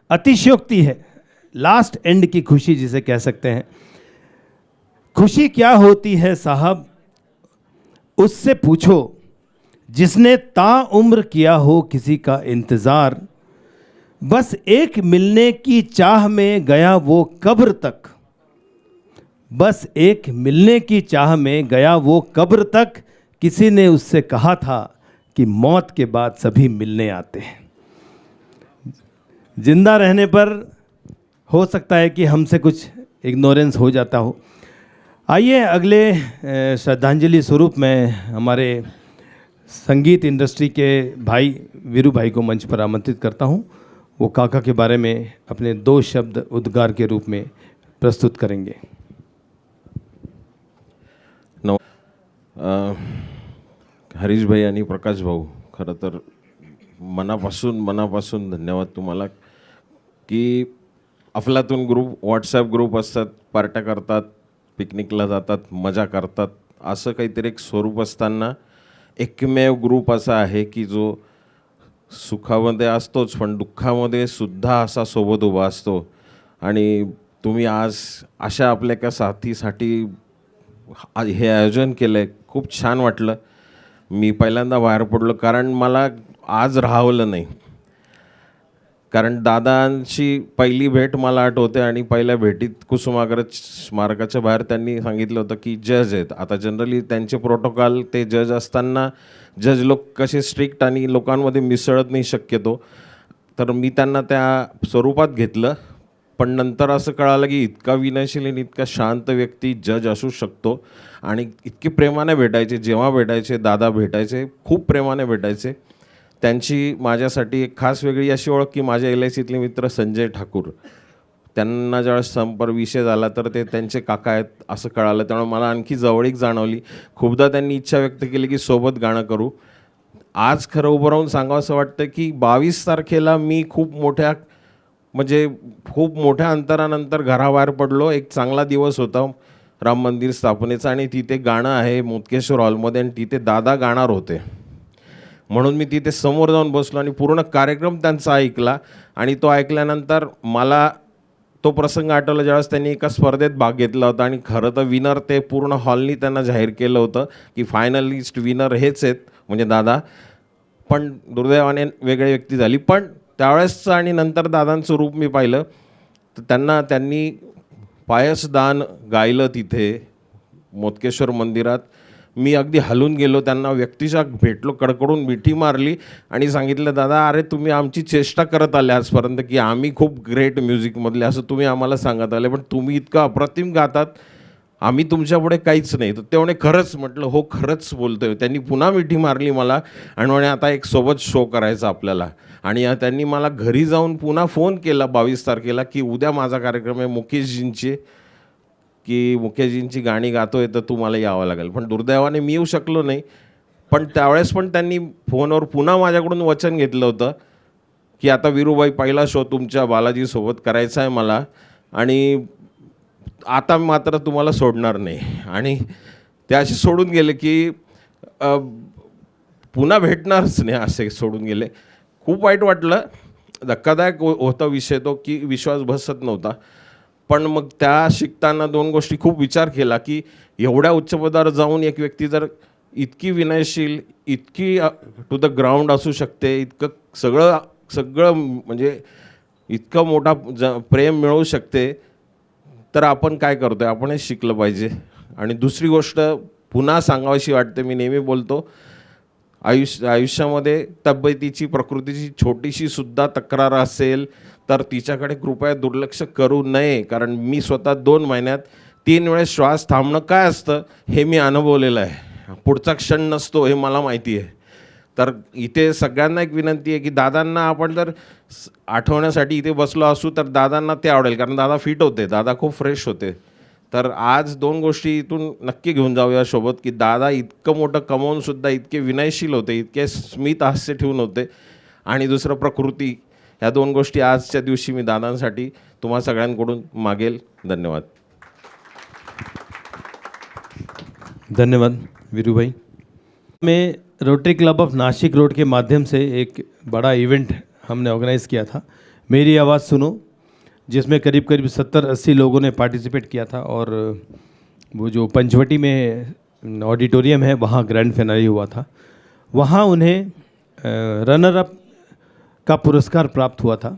अतिशयोक्ति है, last and की खुशी जिसे कह सकते हैं। खुशी क्या होती है साहब, उससे पूछो जिसने ताउम्र किया हो किसी का इंतज़ार। बस एक मिलने की चाह में गया वो कब्र तक, बस एक मिलने की चाह में गया वो कब्र तक। किसी ने उससे कहा था कि मौत के बाद सभी मिलने आते हैं। जिंदा रहने पर हो सकता है कि हमसे कुछ इग्नोरेंस हो जाता हो। आइए अगले श्रद्धांजलि स्वरूप में हमारे संगीत इंडस्ट्री के भाई वीरू भाई को मंच पर आमंत्रित करता हूं। वो काका के बारे में अपने 2 शब्द उद्गार के रूप में प्रस्तुत करेंगे। हरीश भाई आणि प्रकाश भाऊ, खरं तर मनापासून धन्यवाद तुम्हाला की अफलातून ग्रुप, व्हॉट्सॲप ग्रुप असतात, पार्ट्या करतात, पिकनिकला जातात, मजा करतात, असं काहीतरी एक स्वरूप असताना एकमेव ग्रुप असा आहे की जो सुखामध्ये असतोच पण दुःखामध्ये सुद्धा असा सोबत उभा असतो। आणि तुम्ही आज अशा आपल्या एका साथीसाठी हे आयोजन केलं आहे, खूप छान वाटलं। मी पहिल्यांदा बाहेर पडलो कारण मला आज राहवलं नाही, कारण दादांची पहिली भेट मला आठवते आणि पहिल्या भेटीत कुसुमाग्रज स्मारकाच्या बाहेर त्यांनी सांगितलं होतं की जज आहेत। आता जनरली त्यांचे प्रोटोकॉल, ते जज असताना जज लोक कसे स्ट्रिक्ट आणि लोकांमध्ये मिसळत नाही शक्यतो, तर मी त्यांना त्या स्वरूपात घेतलं। पण नंतर असं कळालं की इतका विनयशील आणि इतका शांत व्यक्ती जज असू शकतो आणि इतके प्रेमाने भेटायचे, जेव्हा भेटायचे दादा भेटायचे, खूप प्रेमाने भेटायचे। त्यांची माझ्यासाठी एक खास वेगळी अशी ओळख की माझ्या LICतले मित्र संजय ठाकूर, त्यांना ज्यावेळेस संपर्क विषय झाला तर ते त्यांचे काका आहेत असं कळालं, त्यामुळे मला आणखी जवळीक जाणवली। खूपदा त्यांनी इच्छा व्यक्त केली की सोबत गाणं करू। आज खरं उभं राहून सांगावं असं वाटतं की 22 तारखेला मी खूप मोठ्या अंतरानंतर घराबाहेर पडलो। एक चांगला दिवस होता राम मंदिर स्थापनेचा आणि तिथे गाणं आहे मोतकेश्वर हॉलमध्ये आणि तिथे दादा गाणार होते, म्हणून मी तिथे समोर जाऊन बसलो आणि पूर्ण कार्यक्रम त्यांचा ऐकला। आणि तो ऐकल्यानंतर मला तो प्रसंग आठवला ज्यावेळेस त्यांनी एका स्पर्धेत भाग घेतला होता आणि खरं तर विनर ते पूर्ण हॉलनी त्यांना जाहीर केलं होतं की फायनलिस्ट विनर हेच आहेत म्हणजे दादा, पण दुर्दैवाने वेगळी व्यक्ती झाली। पण त्यावेळेसचं आणि नंतर दादांचं रूप मी पाहिलं तर त्यांनी पायसदान गायलं तिथे मोतकेश्वर मंदिरात। मी अगदी हलून गेलो, त्यांना व्यक्तिशः भेटलो, कडकडून मिठी मारली आणि सांगितलं दादा, अरे तुम्ही आमची चेष्टा करत आले आजपर्यंत की आम्ही खूप ग्रेट म्युझिकमधले असं तुम्ही आम्हाला सांगत आले, पण तुम्ही इतकं अप्रतिम गातात, आम्ही तुमच्यापुढे काहीच नाही। तर ते म्हणे खरंच? म्हटलं हो खरंच बोलतोय। त्यांनी पुन्हा मिठी मारली मला आणि म्हणे आता एक सोबत शो करायचा आपल्याला। आणि त्यांनी मला घरी जाऊन पुन्हा फोन केला 22 तारखेला की उद्या माझा कार्यक्रम आहे मुकेशजींची, की मुकेशजींची गाणी गातोय तर तुम्हाला यावं लागेल। पण दुर्दैवाने मी येऊ शकलो नाही। पण त्यावेळेस पण त्यांनी फोनवर पुन्हा माझ्याकडून वचन घेतलं होतं की आता वीरूभाई पहिला शो तुमच्या बालाजीसोबत करायचा आहे मला आणि आता मात्र तुम्हाला सोडणार नाही। आणि ते असे सोडून गेले की पुन्हा भेटणारच नाही असे सोडून गेले। खूप वाईट वाटलं, धक्कादायक होता विषय तो की विश्वास बसत नव्हता। पण मग त्या शिकताना 2 गोष्टी खूप विचार केला की एवढ्या उच्च पदावर जाऊन एक व्यक्ती जर इतकी विनयशील, इतकी टू द ग्राउंड असू शकते, इतकं सगळं म्हणजे इतकं मोठा प्रेम मिळवू शकते, तर आपण काय करतोय, आपणच शिकलं पाहिजे। आणि दुसरी गोष्ट पुन्हा सांगावीशी वाटते, मी नेहमी बोलतो आयुष्यामध्ये तब्येतीची, प्रकृतीची छोटीशी सुद्धा तक्रार असेल तर तिच्याकडे कृपया दुर्लक्ष करू नये, कारण मी स्वतः 2 महिन्यात 3 वेळेस श्वास थांबणं काय असतं हे मी अनुभवलेलं आहे। पुढचा क्षण नसतो हे मला माहिती आहे। तर इथे सगळ्यांना एक विनंती आहे की दादांना आपण जर आठवण्यासाठी इथे बसलो असू तर दादांना ते आवडेल, कारण दादा फिट होते, दादा खूप फ्रेश होते। तर आज 2 गोष्टी इथून नक्की घेऊन जाऊया सोबत की दादा इतकं मोठं कमवून सुद्धा इतके विनयशील होते, इतके स्मित हास्य ठेवून होते, आणि दुसरं प्रकृती। ह्या 2 गोष्टी आजच्या दिवशी मी दादांसाठी तुम्हा सगळ्यांकडून मागेल। धन्यवाद। धन्यवाद वीरू भाई। में rotary club of Nashik road के माध्यम से एक बड़ा इवेंट हमने ऑर्गेनाइज़ किया था। मेरी आवाज़ सुनो, जिसमें करीब करीब 70-80 लोगों ने पार्टिसिपेट किया था, और वो जो पंचवटी में ऑडिटोरियम है वहाँ ग्रैंड फिनाले हुआ था। वहाँ उन्हें रनर अप का पुरस्कार प्राप्त हुआ था।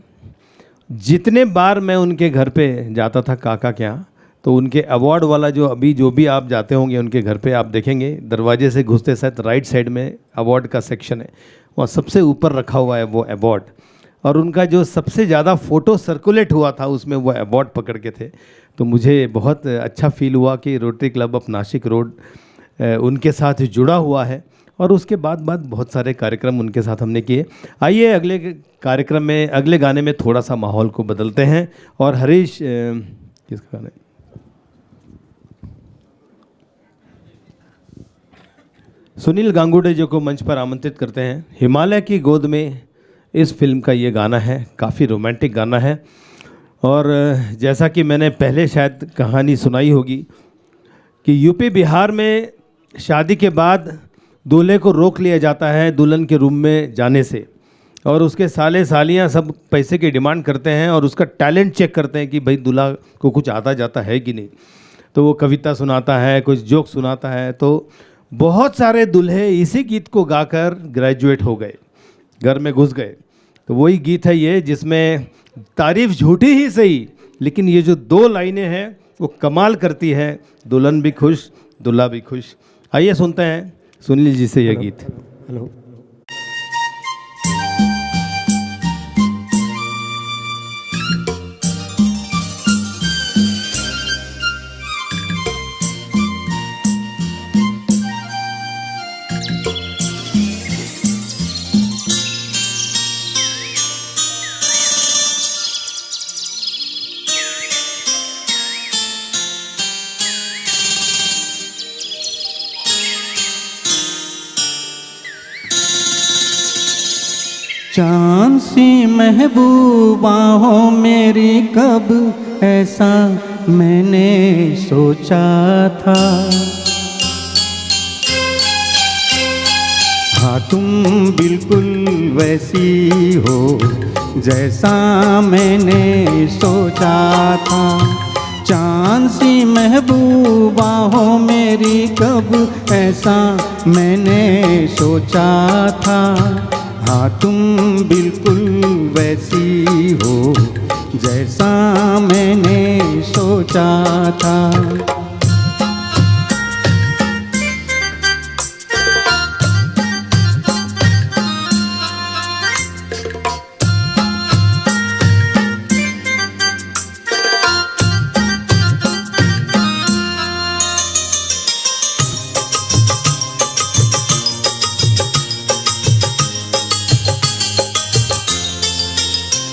जितने बार मैं उनके घर पे जाता था काका के यहाँ, तो उनके अवार्ड वाला जो भी आप जाते होंगे उनके घर पे, आप देखेंगे दरवाजे से घुसते साथ राइट साइड में अवार्ड का सेक्शन है, वहाँ सबसे ऊपर रखा हुआ है वो अवार्ड। और उनका जो सबसे ज़्यादा फ़ोटो सर्कुलेट हुआ था उसमें वो अवार्ड पकड़ के थे। तो मुझे बहुत अच्छा फील हुआ कि rotary club of Nashik road उनके साथ जुड़ा हुआ है, और उसके बाद बहुत सारे कार्यक्रम उनके साथ हमने किए। आइए अगले कार्यक्रम में, अगले गाने में थोड़ा सा माहौल को बदलते हैं, और हरीश किसका गाना है? सुनील गांगुड़े जी को मंच पर आमंत्रित करते हैं। हिमालय की गोद में इस फिल्म का ये गाना है, काफ़ी रोमांटिक गाना है। और जैसा कि मैंने पहले शायद कहानी सुनाई होगी कि यूपी बिहार में शादी के बाद दूल्हे को रोक लिया जाता है दुल्हन के रूम में जाने से, और उसके साले सालियाँ सब पैसे की डिमांड करते हैं और उसका टैलेंट चेक करते हैं कि भाई दूल्हा को कुछ आता जाता है कि नहीं। तो वो कविता सुनाता है, कुछ जोक सुनाता है। तो बहुत सारे दूल्हे इसी गीत को गाकर ग्रेजुएट हो गए, घर में घुस गए। तो वही गीत है ये, जिसमें तारीफ झूठी ही सही, लेकिन ये जो 2 लाइनें हैं वो कमाल करती है। दुल्हन भी खुश, दूल्हा भी खुश। आइए सुनते हैं सुनील जी से यह गीत। हेलो। चांद सी महबूबा हो मेरी, कब ऐसा मैंने सोचा था। हाँ तुम बिल्कुल वैसी हो जैसा मैंने सोचा था। चांद सी महबूबा हो मेरी, कब ऐसा मैंने सोचा था। हाँ तुम बिल्कुल वैसी हो जैसा मैंने सोचा था।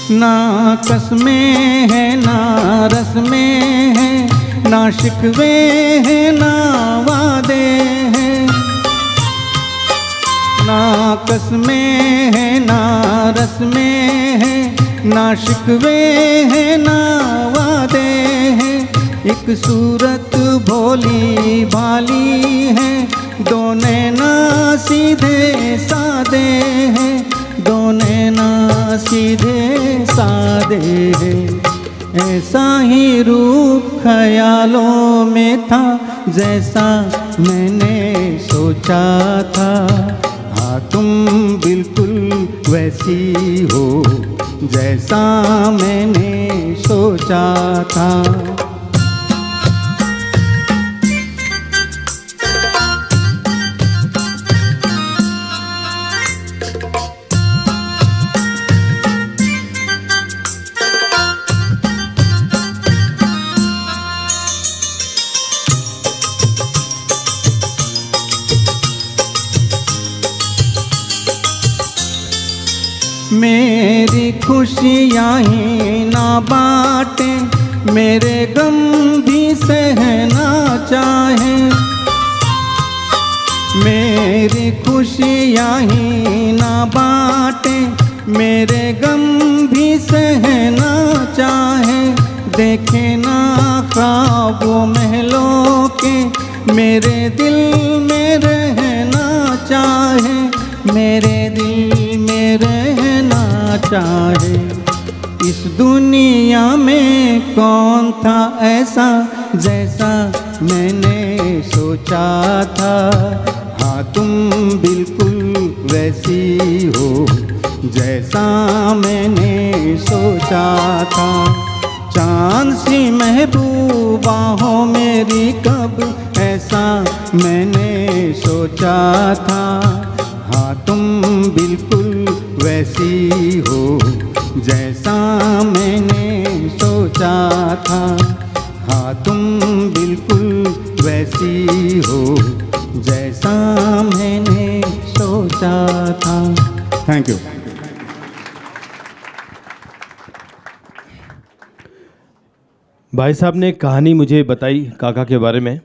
ना कसमें है ना रस में है, ना शिकवे हैं ना वादे हैं। ना कसमें है ना रस में है, ना शिकवे हैं ना वादे हैं। एक सूरत भोली भाली है, दो नैना सीधे सादे हैं। दो नैना सीधे सादे हैं। ऐसा ही रूप ख्यालों में था जैसा मैंने सोचा था। हाँ तुम बिल्कुल वैसी हो जैसा मैंने सोचा था। मेरी खुशियाँ ही ना बाँटे, मेरे गम भी सहना चाहे। मेरी खुशियाँ ही ना बाँटे, मेरे गम भी सहना चाहे। देखे ना ख्वाबों महलों के, मेरे दिल में रहना चाहे। मेरे दिल में रहना चाहे। दुनिया में कौन था ऐसा जैसा मैंने सोचा था। हाँ तुम बिल्कुल वैसी हो जैसा मैंने सोचा था। चांद सी महबूबा हो मेरी कब ऐसा मैंने सोचा था। हाँ तुम बिल्कुल वैसी हो जैसा मैंने सोचा था। हाँ तुम बिल्कुल वैसी हो जैसा मैंने सोचा था। Thank you. भाई साहब ने एक कहानी मुझे बताई काका के बारे में।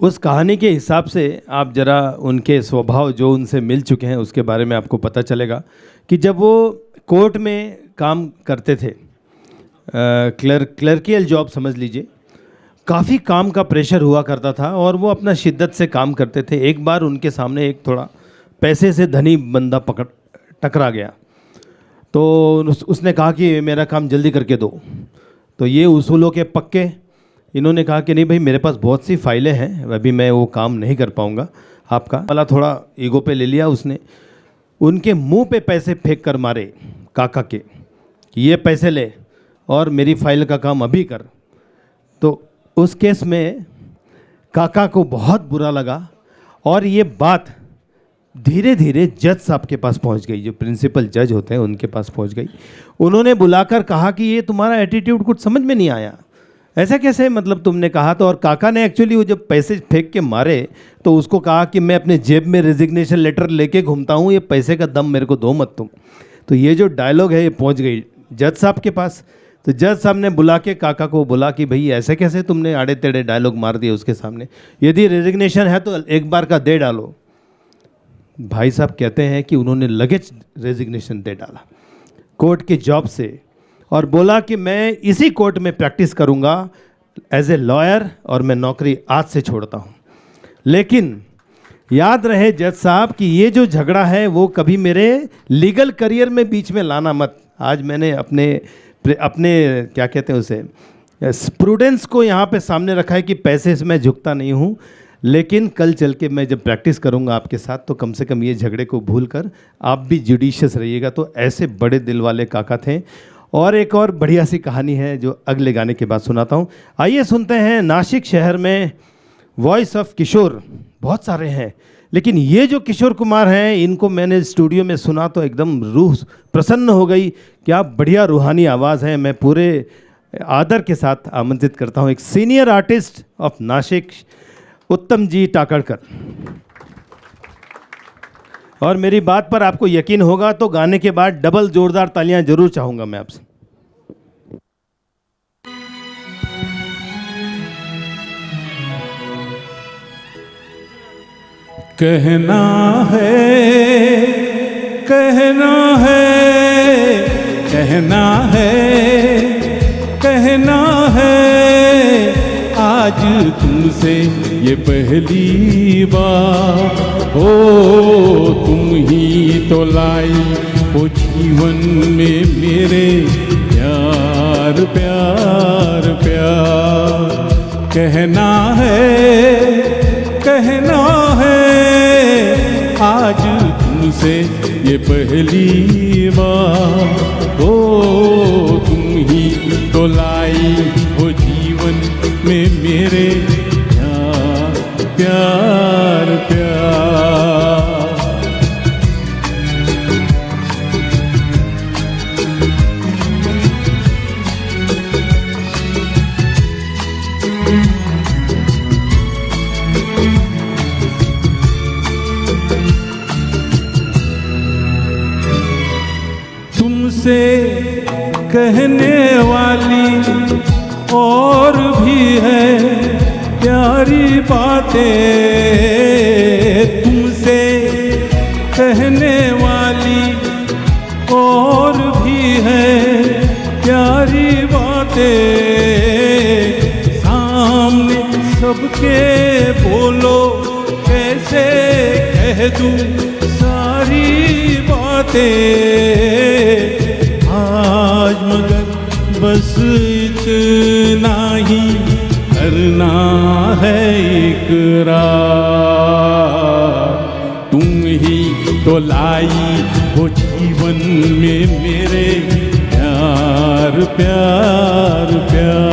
उस कहानी के हिसाब से आप ज़रा उनके स्वभाव जो उनसे मिल चुके हैं उसके बारे में आपको पता चलेगा कि जब वो कोर्ट में काम करते थे, क्लर्कियल जॉब समझ लीजिए, काफ़ी काम का प्रेशर हुआ करता था और वो अपना शिद्दत से काम करते थे। एक बार उनके सामने एक थोड़ा पैसे से धनी बंदा टकरा गया, तो उसने कहा कि मेरा काम जल्दी करके दो। तो ये उसूलों के पक्के इन्होंने कहा कि नहीं भाई, मेरे पास बहुत सी फाइलें हैं, अभी मैं वो काम नहीं कर पाऊँगा आपका वाला। थोड़ा ईगो पे ले लिया उसने, उनके मुंह पे पैसे फेंक कर मारे काका के कि ये पैसे ले और मेरी फाइल का काम अभी कर। तो उस केस में काका को बहुत बुरा लगा और ये बात धीरे धीरे जज साहब के पास पहुंच गई, जो प्रिंसिपल जज होते हैं उनके पास पहुंच गई। उन्होंने बुलाकर कहा कि ये तुम्हारा एटीट्यूड कुछ समझ में नहीं आया, ऐसा कैसे, मतलब तुमने कहा तो। और काका ने एक्चुअली वो जब पैसे फेंक के मारे तो उसको कहा कि मैं अपने जेब में रेजिग्नेशन लेटर लेके घूमता हूँ, ये पैसे का दम मेरे को दो मत तुम। तो ये जो डायलॉग है ये पहुँच गई जज साहब के पास। तो जज साहब ने बुला के काका को बोला कि भाई ऐसे कैसे तुमने आड़े टेढ़े डायलॉग मार दिए उसके सामने, यदि रेजिग्नेशन है तो एक बार का दे डालो। भाई साहब कहते हैं कि उन्होंने लगेज रेजिग्नेशन दे डाला कोर्ट की जॉब से और बोला कि मैं इसी कोर्ट में प्रैक्टिस करूंगा एज ए लॉयर और मैं नौकरी आज से छोड़ता हूं। लेकिन याद रहे जज साहब कि ये जो झगड़ा है वो कभी मेरे लीगल करियर में बीच में लाना मत। आज मैंने अपने क्या कहते हैं उसे, प्रूडेंस को यहाँ पे सामने रखा है कि पैसे से मैं झुकता नहीं हूँ, लेकिन कल चल के मैं जब प्रैक्टिस करूंगा आपके साथ तो कम से कम ये झगड़े को भूल कर आप भी जुडिशियस रहिएगा। तो ऐसे बड़े दिल वाले काका थे। और एक और बढ़िया सी कहानी है जो अगले गाने के बाद सुनाता हूँ। आइए सुनते हैं। नासिक शहर में वॉइस ऑफ किशोर बहुत सारे हैं, लेकिन ये जो किशोर कुमार हैं इनको मैंने स्टूडियो में सुना तो एकदम रूह प्रसन्न हो गई। क्या बढ़िया रूहानी आवाज़ है। मैं पूरे आदर के साथ आमंत्रित करता हूँ एक सीनियर आर्टिस्ट ऑफ नासिक, उत्तम जी टाकड़कर। और मेरी बात पर आपको यकीन होगा तो गाने के बाद डबल जोरदार तालियां जरूर चाहूंगा मैं आपसे। कहना है, कहना है, कहना है, कहना है, आज तुमसे ये पहली बार हो। तुम ही तो लाई हो जीवन में मेरे प्यार प्यार प्यार। कहना है, कहना है, आज तुमसे ये पहली बार हो। तुम ही तो लाई हो जीवन में मेरे प्यार प्यार। तुमसे कहने वाली और भी है प्यारी बातें। तुमसे कहने वाली और भी है प्यारी बातें। सामने सबके बोलो कैसे कह दूं सारी बातें। आज बस इतना ही करना है इकरार। तुम ही तो लाई हो जीवन में मेरे प्यार प्यार प्यार।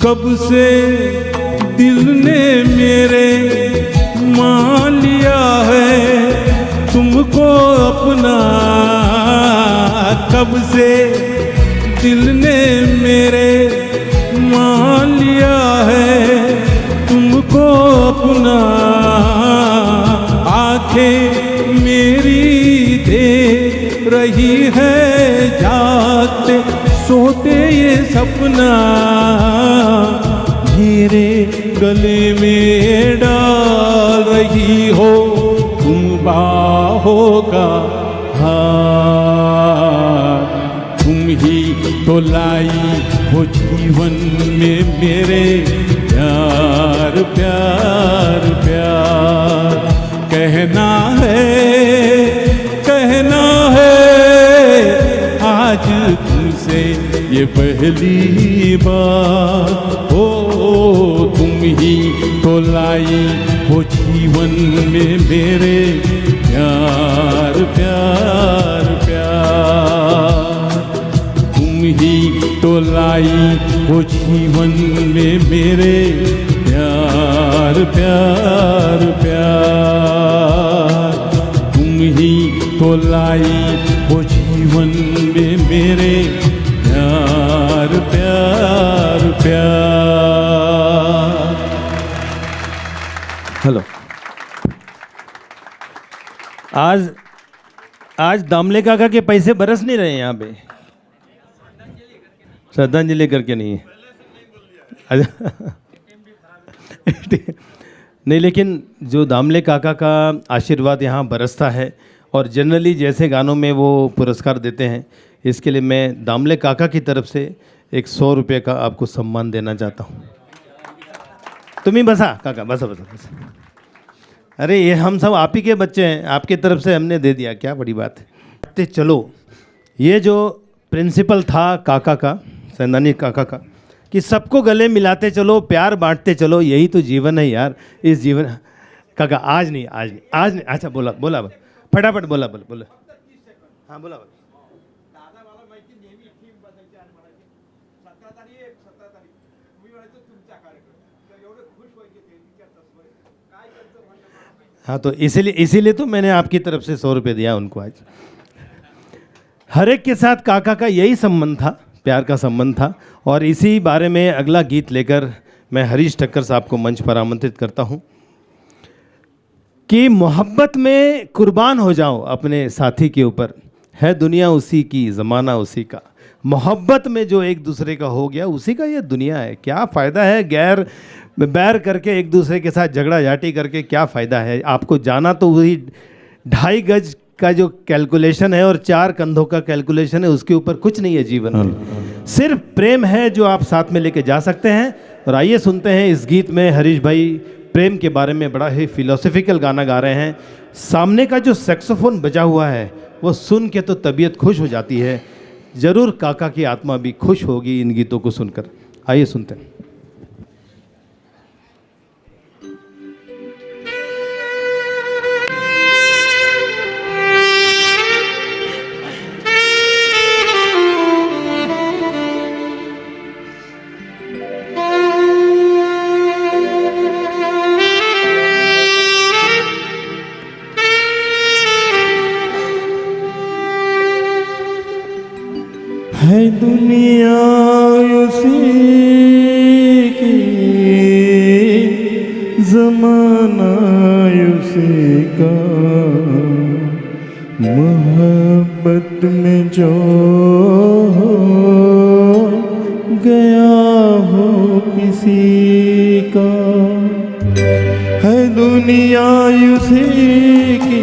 कब से दिल ने मेरे मान लिया है तुमको अपना। कब से दिल ने मेरे मान लिया है तुमको अपना। आंखें मेरी देख रही है जागते सोते ये सपना। मेरे गले में डाल रही हो तुम बाहों का हार। तुम ही तो लाई हो जीवन में मेरे प्यार प्यार प्यार। कहना है आज तुमसे ये पहली बार। हो तुम ही तो लाई हो जीवन में मेरे प्यार प्यार प्यार। तुम ही तो लाई हो जीवन में मेरे प्यार प्यार प्यार। तुम ही तो लाई हो जीवन में मेरे प्यार प्यार प्यार। हेलो। आज दामले काका के पैसे बरस नहीं रहे यहाँ पे, श्रद्धांजलि करके नहीं है। नहीं, लेकिन जो दामले काका का आशीर्वाद यहाँ बरसता है और जनरली जैसे गानों में वो पुरस्कार देते हैं, इसके लिए मैं दामले काका की तरफ से एक 100 रुपये का आपको सम्मान देना चाहता हूँ। तुम ही बसा काका, बसा बसा बसा। अरे ये हम सब आप ही के बच्चे हैं, आपकी तरफ से हमने दे दिया, क्या बड़ी बात है। चलो, ये जो प्रिंसिपल था काका का, सेंधानी काका का, कि सबको गले मिलाते चलो, प्यार बांटते चलो, यही तो जीवन है यार। इस जीवन काका आज नहीं। अच्छा बोला फटाफट बोला। हाँ बोला। हाँ, तो इसीलिए तो मैंने आपकी तरफ से 100 रुपये दिया उनको आज। हर एक के साथ काका का यही संबंध था, प्यार का संबंध था। और इसी बारे में अगला गीत लेकर मैं हरीश ठक्कर साहब को मंच पर आमंत्रित करता हूँ कि मोहब्बत में कुर्बान हो जाओ अपने साथी के ऊपर। है दुनिया उसी की, ज़माना उसी का। मोहब्बत में जो एक दूसरे का हो गया, उसी का ये दुनिया है। क्या फ़ायदा है बैर करके एक दूसरे के साथ झगड़ा झाटी करके, क्या फ़ायदा है। आपको जाना तो वही 2.5 गज का जो कैलकुलेशन है और 4 कंधों का कैलकुलेशन है, उसके ऊपर कुछ नहीं है जीवन में। सिर्फ प्रेम है जो आप साथ में लेके जा सकते हैं। और आइए सुनते हैं इस गीत में हरीश भाई प्रेम के बारे में बड़ा ही फिलोसफिकल गाना गा रहे हैं। सामने का जो सैक्सोफोन बजा हुआ है वो सुन के तो तबीयत खुश हो जाती है। ज़रूर काका की आत्मा भी खुश होगी इन गीतों को सुनकर। आइए सुनते हैं। है दुनिया उसी की, ज़माना उसी का। मोहब्बत में जो हो गया हो किसी का, है दुनिया उसी की,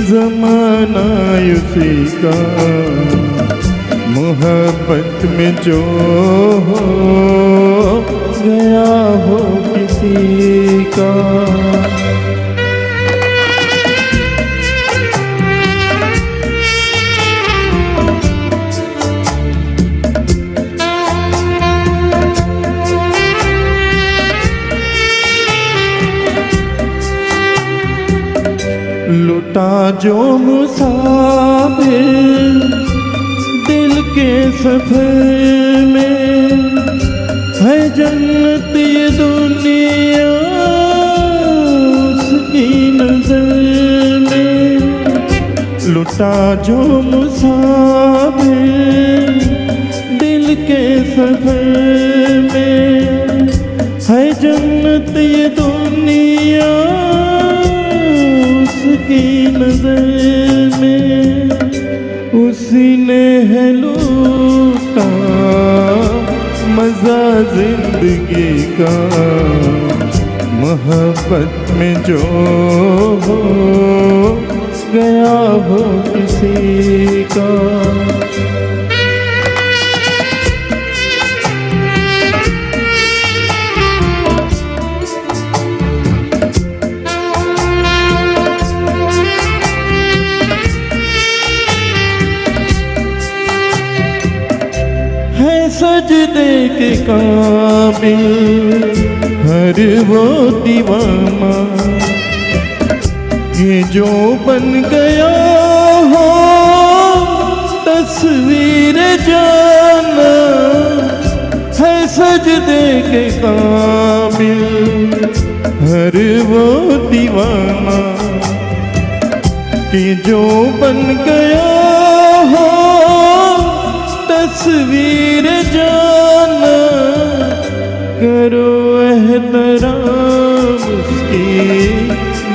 जमाना उसी का, मोहब्बत में जो हो गया हो किसी का। लुटा जो मुसाफिर दिल के सफर में, है जन्नत ये दुनिया उसकी नजर में। लुटा जो मुसाफिर दिल के सफर में, है जन्नत ये दुनिया उसकी नजर में। उसी ने है लूटा मजा जिंदगी का, मोहब्बत में जो हो गया हो किसी का। है सजदे के काबिल हर वो दीवाना, ये जो बन गया हो तस्वीर जाना। है सजदे के काबिल हर वो दीवाना, कि जो बन गया हो तस्वीर जाना। करो एहतराम उसकी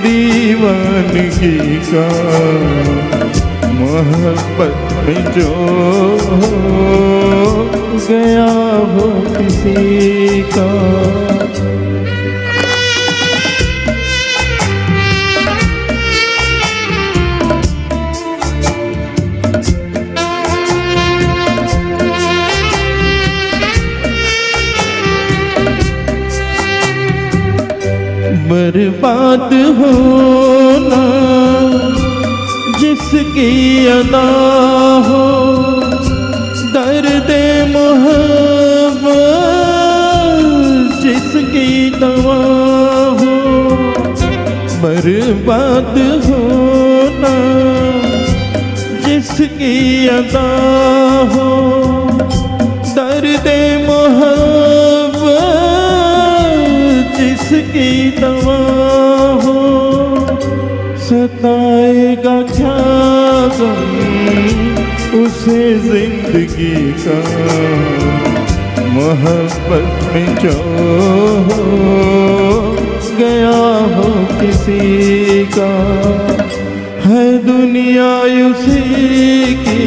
दीवानगी का, मोहब्बत में जो हो गया हो किसी का। बर्बाद होना जिसकी अदा हो, दर्द मोहब्बत जिसकी दवा हो। बर्बाद होना जिसकी अदा हो, दर्द मोहब्बत जिसकी दवा हो। सताएगा क्या गम उसे जिंदगी का, मोहब्बत में जो हो गया हो किसी का। है दुनिया उसी की,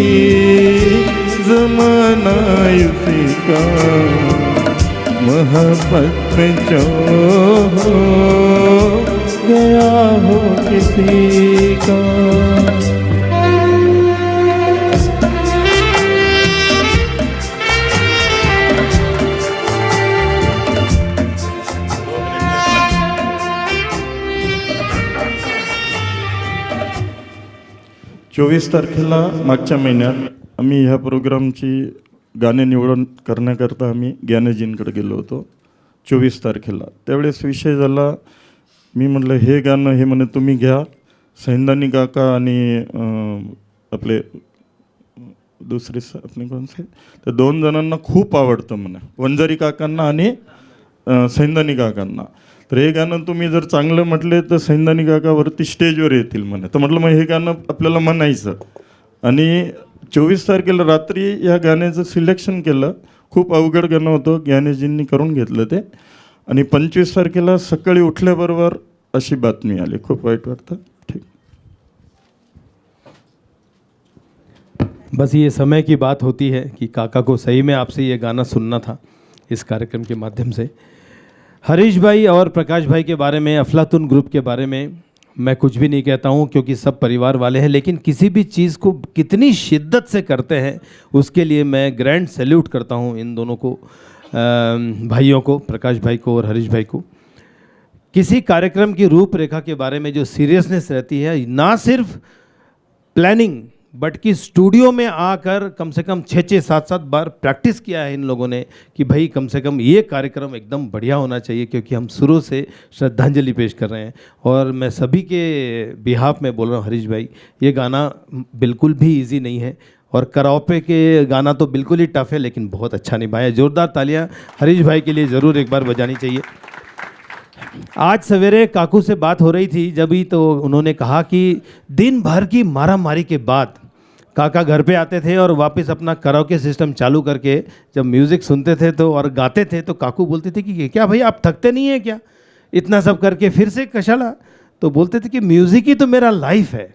जमाना उसी का, मोहब्बत में जो हो गया हो किसी का। चोवीस तारखेला मागच्या महिन्यात आम्ही ह्या प्रोग्रामची गाणे निवडून करण्याकरता आम्ही ज्ञानजींकडे गेलो होतो 24 तारखेला. त्यावेळेस विषय झाला, मी म्हटलं हे गाणं हे म्हणे तुम्ही घ्या. सैंदानी काका आणि आपले दुसरे आपले कोणते त्या दोन जणांना खूप आवडतं म्हणे, वंजारी काकांना आणि सैंदानी काकांना. तर हे गाणं तुम्ही जर चांगलं म्हटले तर सैंदानी काकावरती स्टेजवर येतील म्हणे. तर म्हटलं मग हे गाणं आपल्याला म्हणायचं. आणि 24 तारखेला रात्री या गाण्याचं सिलेक्शन केलं. खूप अवघड गाणं होतं, ज्ञानेजींनी करून घेतलं ते. आणि 25 तारखेला सकाळी उठल्याबरोबर अशी बातमी आली. खूप वाईट वाटतं. ठीक. बस ये समय की बात होती है कि काका को सही में आपसे ये गाना सुनना था इस कार्यक्रम के माध्यम से. हरीश भाई और प्रकाश भाई के बारे में, अफलातून ग्रुप के बारे में मैं कुछ भी नहीं कहता हूँ, क्योंकि सब परिवार वाले हैं, लेकिन किसी भी चीज़ को कितनी शिद्दत से करते हैं उसके लिए मैं ग्रैंड सैल्यूट करता हूँ इन दोनों को, भाइयों को, प्रकाश भाई को और हरीश भाई को। किसी कार्यक्रम की रूपरेखा के बारे में जो सीरियसनेस रहती है, ना सिर्फ प्लानिंग बट कि स्टूडियो में आकर कम से कम 6-6, 7-7 बार प्रैक्टिस किया है इन लोगों ने कि भाई कम से कम ये कार्यक्रम एकदम बढ़िया होना चाहिए, क्योंकि हम शुरू से श्रद्धांजलि पेश कर रहे हैं। और मैं सभी के बिहाफ में बोल रहा हूँ, हरीश भाई, ये गाना बिल्कुल भी इजी नहीं है, और कराओके के गाना तो बिल्कुल ही टफ है, लेकिन बहुत अच्छा निभाया। जोरदार तालियाँ हरीश भाई के लिए ज़रूर एक बार बजानी चाहिए। आज सवेरे काकू से बात हो रही थी जब ही, तो उन्होंने कहा कि दिन भर की मारामारी के बाद काका घर पे आते थे और वापस अपना कराओके सिस्टम चालू करके जब म्यूज़िक सुनते थे तो और गाते थे, तो काकू बोलते थे कि क्या भाई आप थकते नहीं हैं क्या इतना सब करके फिर से कशाला? तो बोलते थे कि म्यूज़िक ही तो मेरा लाइफ है,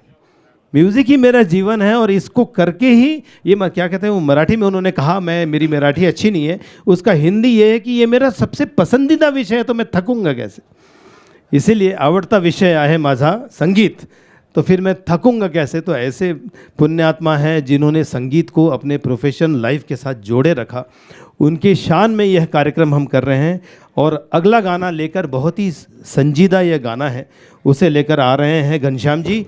म्यूज़िक ही मेरा जीवन है, और इसको करके ही ये मैं क्या कहते हैं, वो मराठी में उन्होंने कहा, मेरी मराठी अच्छी नहीं है, उसका हिंदी ये है कि ये मेरा सबसे पसंदीदा विषय है, तो मैं थकूंगा कैसे? इसीलिए आवडता विषय आहे माझा संगीत, तो फिर मैं थकूंगा कैसे? तो ऐसे पुण्यात्मा हैं जिन्होंने संगीत को अपने प्रोफेशन लाइफ के साथ जोड़े रखा, उनके शान में यह कार्यक्रम हम कर रहे हैं। और अगला गाना लेकर, बहुत ही संजीदा यह गाना है, उसे लेकर आ रहे हैं घनश्याम जी।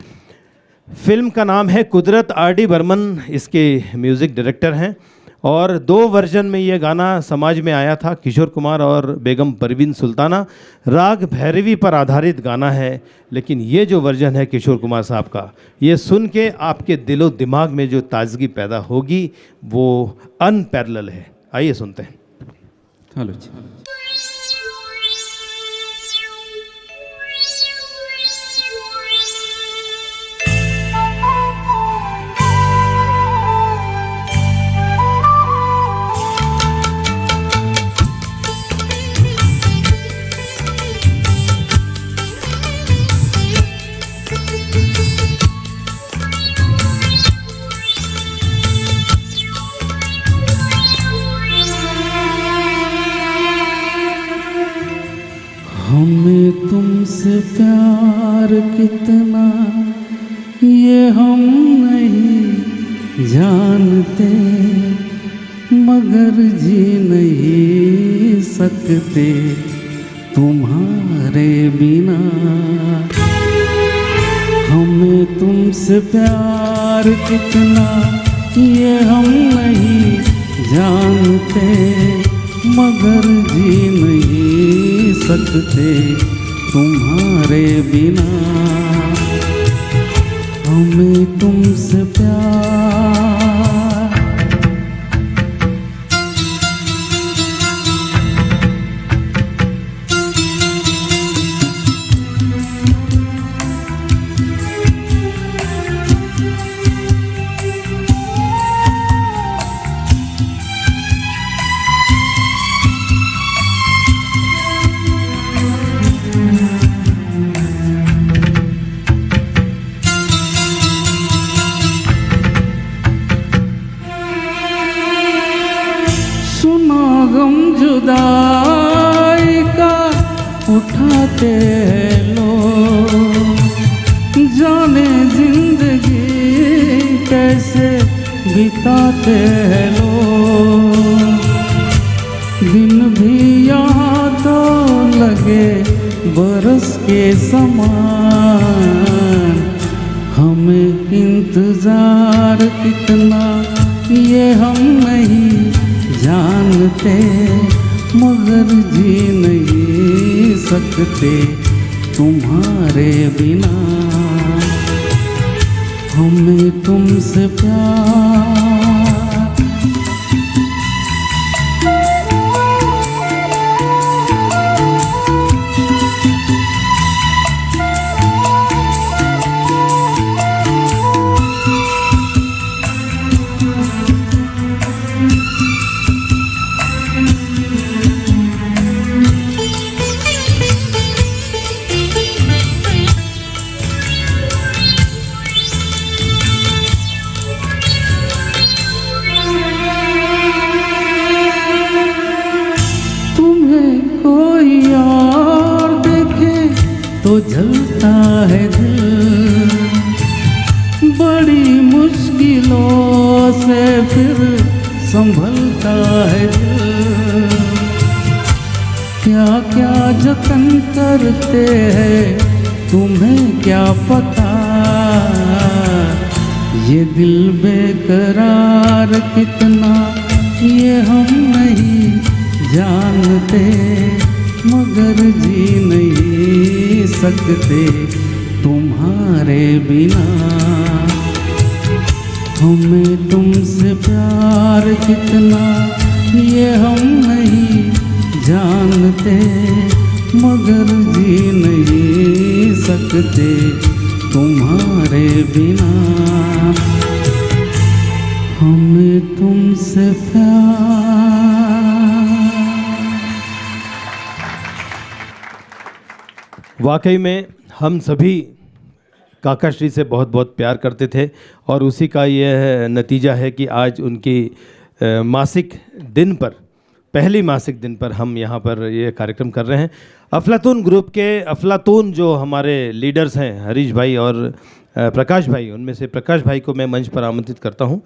फिल्म का नाम है कुदरत, R.D. बर्मन इसके म्यूज़िक डायरेक्टर हैं, और 2 वर्जन में ये गाना समाज में आया था, किशोर कुमार और बेगम परवीन सुल्ताना। राग भैरवी पर आधारित गाना है, लेकिन ये जो वर्जन है किशोर कुमार साहब का, ये सुन के आपके दिलो दिमाग में जो ताजगी पैदा होगी वो अनपैरेलल है। आइए सुनते हैं। हेलो जी। हमें तुमसे प्यार कितना ये हम नहीं जानते, मगर जी नहीं सकते तुम्हारे बिना। हमें तुमसे प्यार कितना ये हम नहीं जानते, मगर जी नहीं सकते तुम्हारे बिना। हमें तुमसे प्यार गम जुदाई का उठाते लोग, जाने जिंदगी कैसे बिताते लोग। दिन भी यहाँ तो लगे बरस के समान, हमें इंतजार कितना ये हम नहीं जानते, मगर जी नहीं सकते तुम्हारे बिना। हमें तुमसे प्यार संभलता है दिल, क्या क्या जतन करते हैं तुम्हें क्या पता, ये दिल बेकरार कितना ये हम नहीं जानते, मगर जी नहीं सकते तुम्हारे बिना। हमें तुमसे प्यार कितना ये हम नहीं जानते, मगर जी नहीं सकते तुम्हारे बिना। हमें तुमसे प्यार। वाकई में हम सभी काकाश्री से बहुत बहुत प्यार करते थे और उसी का यह नतीजा है कि आज उनकी मासिक दिन पर, पहली मासिक दिन पर हम यहाँ पर ये कार्यक्रम कर रहे हैं। अफलातून ग्रुप के अफलातून जो हमारे लीडर्स हैं हरीश भाई और प्रकाश भाई, उनमें से प्रकाश भाई को मैं मंच पर आमंत्रित करता हूँ।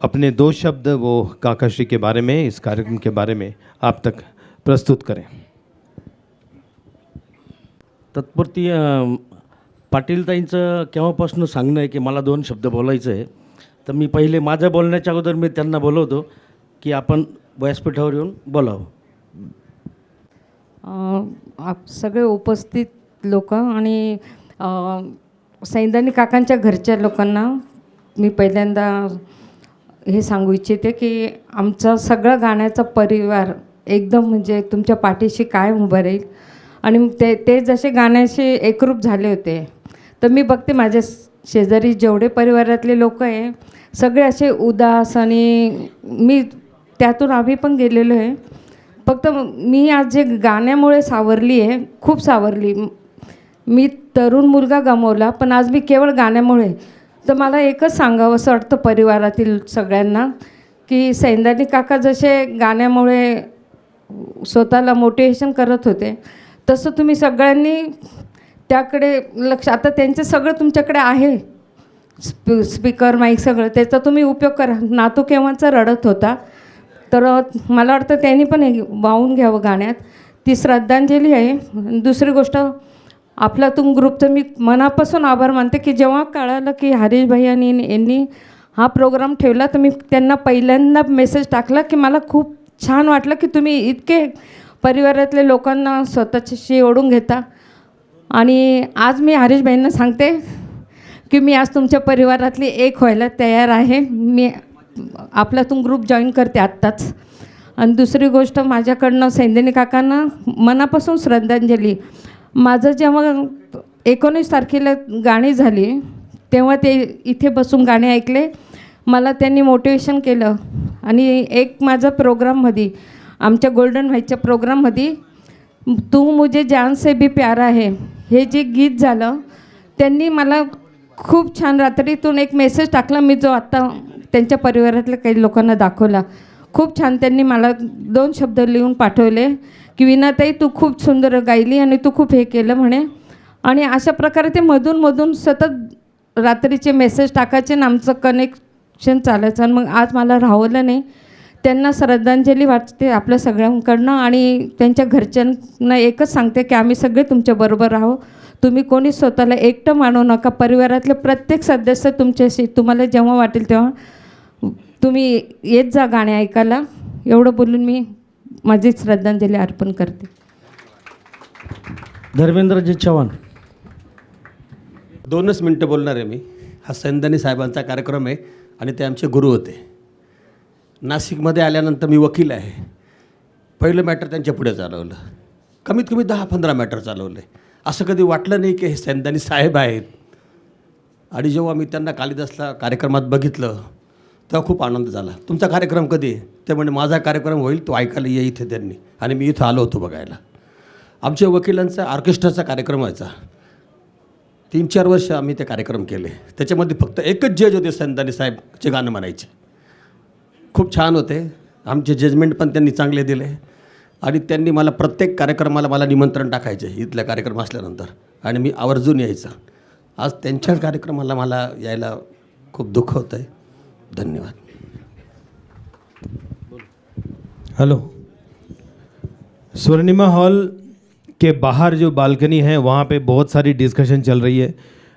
अपने 2 शब्द वो काकाश्री के बारे में, इस कार्यक्रम के बारे में आप तक प्रस्तुत करें। तत्पुरती पाटीलताईंचं केव्हापासून सांगणं आहे की मला 2 शब्द बोलायचं आहे, तर मी पहिले माझं बोलण्याच्या अगोदर मी त्यांना बोलवतो की आपण व्यासपीठावर येऊन बोलावं. आप सगळे उपस्थित लोक आणि सैंदानी काकांच्या घरच्या लोकांना मी पहिल्यांदा हे सांगू इच्छिते की आमचा सगळा गाण्याचा परिवार एकदम म्हणजे तुमच्या पाठीशी कायम उभं राहील आणि ते जसे गाण्याशी एकरूप झाले होते. तर मी बघते माझ्या शेजारी जेवढे परिवारातले लोक आहे सगळे असे उदास, आणि मी त्यातून आम्ही पण गेलेलो आहे. फक्त मी आज जे गाण्यामुळे सावरली आहे, खूप सावरली. मी तरुण मुलगा गमावला, पण आज मी केवळ गाण्यामुळे. तर मला एकच सांगावं असं वाटतं परिवारातील सगळ्यांना की सैंदानी काका जसे गाण्यामुळे स्वतःला मोटिवेशन करत होते, तसं तुम्ही सगळ्यांनी त्याकडे लक्ष, आता त्यांचं सगळं तुमच्याकडे आहे, स्पीकर माईक सगळं, त्याचा तुम्ही उपयोग करा. नातू केव्हाचा रडत होता, तर मला वाटतं त्यांनी पण हे वाहून घ्यावं गाण्यात. ती श्रद्धांजली आहे. दुसरी गोष्ट, अफलातून ग्रुपचं मी मनापासून आभार मानते की जेव्हा कळालं की हरीश भैयांनी यांनी हा प्रोग्राम ठेवला, तर मी त्यांना पहिल्यांदा मेसेज टाकला की मला खूप छान वाटलं की तुम्ही इतके परिवारातले लोकांना स्वतःशी ओढून घेता. आणि आज मी हरीश भाईंना सांगते की मी आज तुमच्या परिवारातली एक व्हायला तयार आहे. मी आपल्यातून ग्रुप जॉईन करते आत्ताच. आणि दुसरी गोष्ट, माझ्याकडनं सैंदानी काकांना मनापासून श्रद्धांजली. माझं जेव्हा 19 तारखेला गाणी झाली तेव्हा ते इथे बसून गाणे ऐकले, मला त्यांनी मोटिवेशन केलं. आणि एक माझा प्रोग्राममध्ये, आमच्या गोल्डन व्हाईटच्या प्रोग्राममध्ये तू मुझे जान से भी प्यारा है हे जे गीत झालं, त्यांनी मला खूप छान रात्रीतून एक मेसेज टाकला, मी जो आत्ता त्यांच्या परिवारातल्या काही लोकांना दाखवला. खूप छान त्यांनी मला 2 शब्द लिहून पाठवले की विनाताई तू खूप सुंदर गायली आणि तू खूप हे केलं म्हणे. आणि अशा प्रकारे ते मधून सतत रात्रीचे मेसेज टाकायचे आणि आमचं कनेक्शन चालायचं. आणि मग आज मला राहवलं नाही. त्यांना श्रद्धांजली वाटते आपल्या सगळ्यांकडनं. आणि त्यांच्या घरच्यांना एकच सांगते की आम्ही सगळे तुमच्याबरोबर आहो. तुम्ही कोणी स्वतःला एकटं मानू नका. परिवारातले प्रत्येक सदस्य तुमच्याशी, तुम्हाला जेव्हा वाटेल तेव्हा तुम्ही येत जा गाणे ऐकायला. एवढं बोलून मी माझी श्रद्धांजली अर्पण करते. धर्मेंद्रजी चव्हाण. 2च मिनटं बोलणार आहे मी. हा सैंदानी साहेबांचा कार्यक्रम आहे आणि ते आमचे गुरु होते. नाशिकमध्ये आल्यानंतर मी वकील आहे. पहिलं मॅटर त्यांच्या पुढे चालवलं, कमीत कमी 10-15 मॅटर चालवले. असं कधी वाटलं नाही की हे सैंदानी साहेब आहेत. आणि जेव्हा मी त्यांना कालिदासला कार्यक्रमात बघितलं तेव्हा खूप आनंद झाला. तुमचा कार्यक्रम कधी आहे? ते म्हणजे माझा कार्यक्रम होईल, तो ऐकायला ये इथे त्यांनी. आणि मी इथं आलो होतो बघायला. आमच्या वकिलांचा ऑर्केस्ट्राचा कार्यक्रम व्हायचा. 3-4 वर्ष आम्ही ते कार्यक्रम केले. त्याच्यामध्ये फक्त एकच जज होते, सैंदानी साहेबचे गाणं म्हणायचे. खूप छान होते. आमचे जजमेंट पण त्यांनी चांगले दिले. आणि त्यांनी मला प्रत्येक कार्यक्रमाला मला निमंत्रण टाकायचे इथल्या कार्यक्रम असल्यानंतर, आणि मी आवर्जून यायचं. आज त्यांच्या कार्यक्रमाला मला यायला खूप दुःख होतं आहे. धन्यवाद. हेलो। स्वर्णिमा हॉल के बाहर जो बालकनी है वहाँ पे बहुत सारी डिस्कशन चल रही है।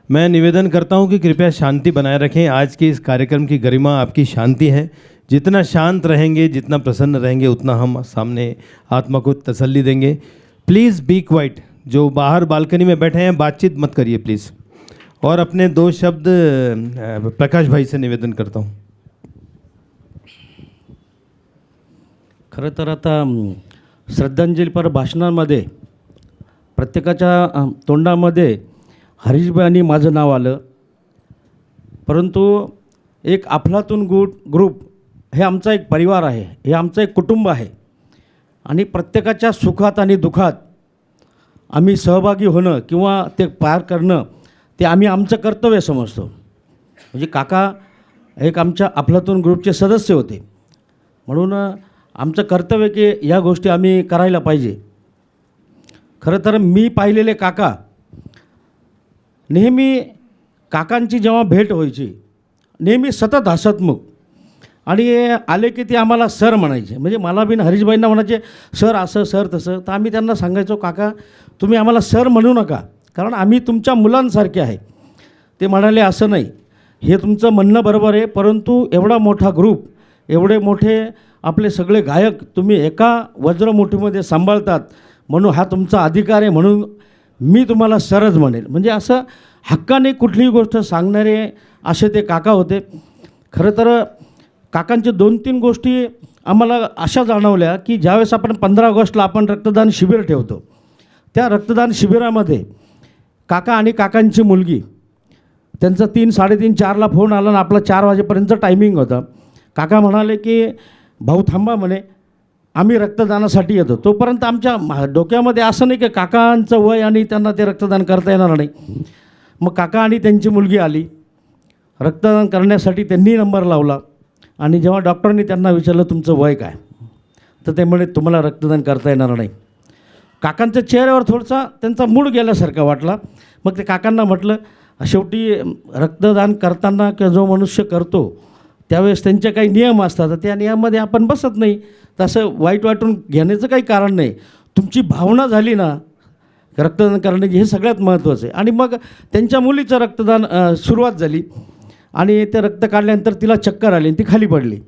मैं निवेदन करता हूँ कि कृपया शांति बनाए रखें। आज के इस कार्यक्रम की गरिमा आपकी शांति है। जितना शांत रहेंगे, जितना प्रसन्न रहेंगे, उतना हम सामने आत्मा को तसल्ली देंगे। Please be quite. जो बाहर बालकनी में बैठे हैं बातचीत मत करिए प्लीज़। और अपने 2 शब्द प्रकाश भाई से निवेदन करता हूँ। खरं तर आता श्रद्धांजलीपर भाषणांमध्ये प्रत्येकाच्या तोंडामध्ये हरीशभाई आणि माझं नाव आलं, परंतु एक अफलातून ग्रुप हे आमचा एक परिवार आहे, हे आमचं एक कुटुंब आहे आणि प्रत्येकाच्या सुखात आणि दुःखात आम्ही सहभागी होणं किंवा ते पार करणं ते आम्ही आमचं कर्तव्य समजतो. म्हणजे काका एक आमच्या अफलातून ग्रुपचे सदस्य होते, म्हणून आमचं कर्तव्य की या गोष्टी आम्ही करायला पाहिजे. खरं तर मी पाहिलेले काका नेहमी, काकांची जेव्हा भेट व्हायची नेहमी सतत हसतमुख आणि आले की ते आम्हाला सर म्हणायचे. म्हणजे मला बिन हरीशभाईंना म्हणायचे सर असं सर तसं. तर आम्ही त्यांना सांगायचो काका तुम्ही आम्हाला सर म्हणू नका, कारण आम्ही तुमच्या मुलांसारखे आहे. ते म्हणाले असं नाही, हे तुमचं म्हणणं बरोबर आहे, परंतु एवढा मोठा ग्रुप, एवढे मोठे आपले सगळे गायक तुम्ही एका वज्रमुठीमध्ये सांभाळतात, म्हणून हा तुमचा अधिकार आहे, म्हणून मी तुम्हाला सरच म्हणेल. म्हणजे असं हक्काने कुठलीही गोष्ट सांगणारे असे ते काका होते. खरं तर काकांच्या 2-3 गोष्टी आम्हाला अशा जाणवल्या की ज्यावेळेस आपण 15 ऑगस्टला आपण रक्तदान शिबिर ठेवतो, त्या रक्तदान शिबिरामध्ये काका आणि काकांची मुलगी, त्यांचा 3-3:30 4ला फोन आला आणि आपला 4 वाजेपर्यंत टायमिंग होता. काका म्हणाले की भाऊ थांबा म्हणे, आम्ही रक्तदानासाठी येतो. तोपर्यंत आमच्या डोक्यामध्ये असं नाही की काकांचं वय आणि त्यांना ते रक्तदान करता येणार नाही. मग काका आणि त्यांची मुलगी आली, रक्तदान करण्यासाठी त्यांनी नंबर लावला आणि जेव्हा डॉक्टरांनी त्यांना विचारलं तुमचं वय काय, तर ते म्हणे तुम्हाला रक्तदान करता येणार नाही. काकांच्या चेहऱ्यावर थोडासा त्यांचा मूड गेल्यासारखा वाटला. मग ते काकांना म्हटलं शेवटी रक्तदान करताना किंवा जो मनुष्य करतो त्यावेळेस त्यांचे काही नियम असतात, तर त्या नियमामध्ये आपण बसत नाही. तसं वाईट वाटून घेण्याचं काही कारण नाही. तुमची भावना झाली ना रक्तदान करण्याची, हे सगळ्यात महत्त्वाचं आहे. आणि मग त्यांच्या मुलीचं रक्तदान सुरुवात झाली आणि ते रक्त काढल्यानंतर तिला चक्कर आली आणि ती खाली पडली.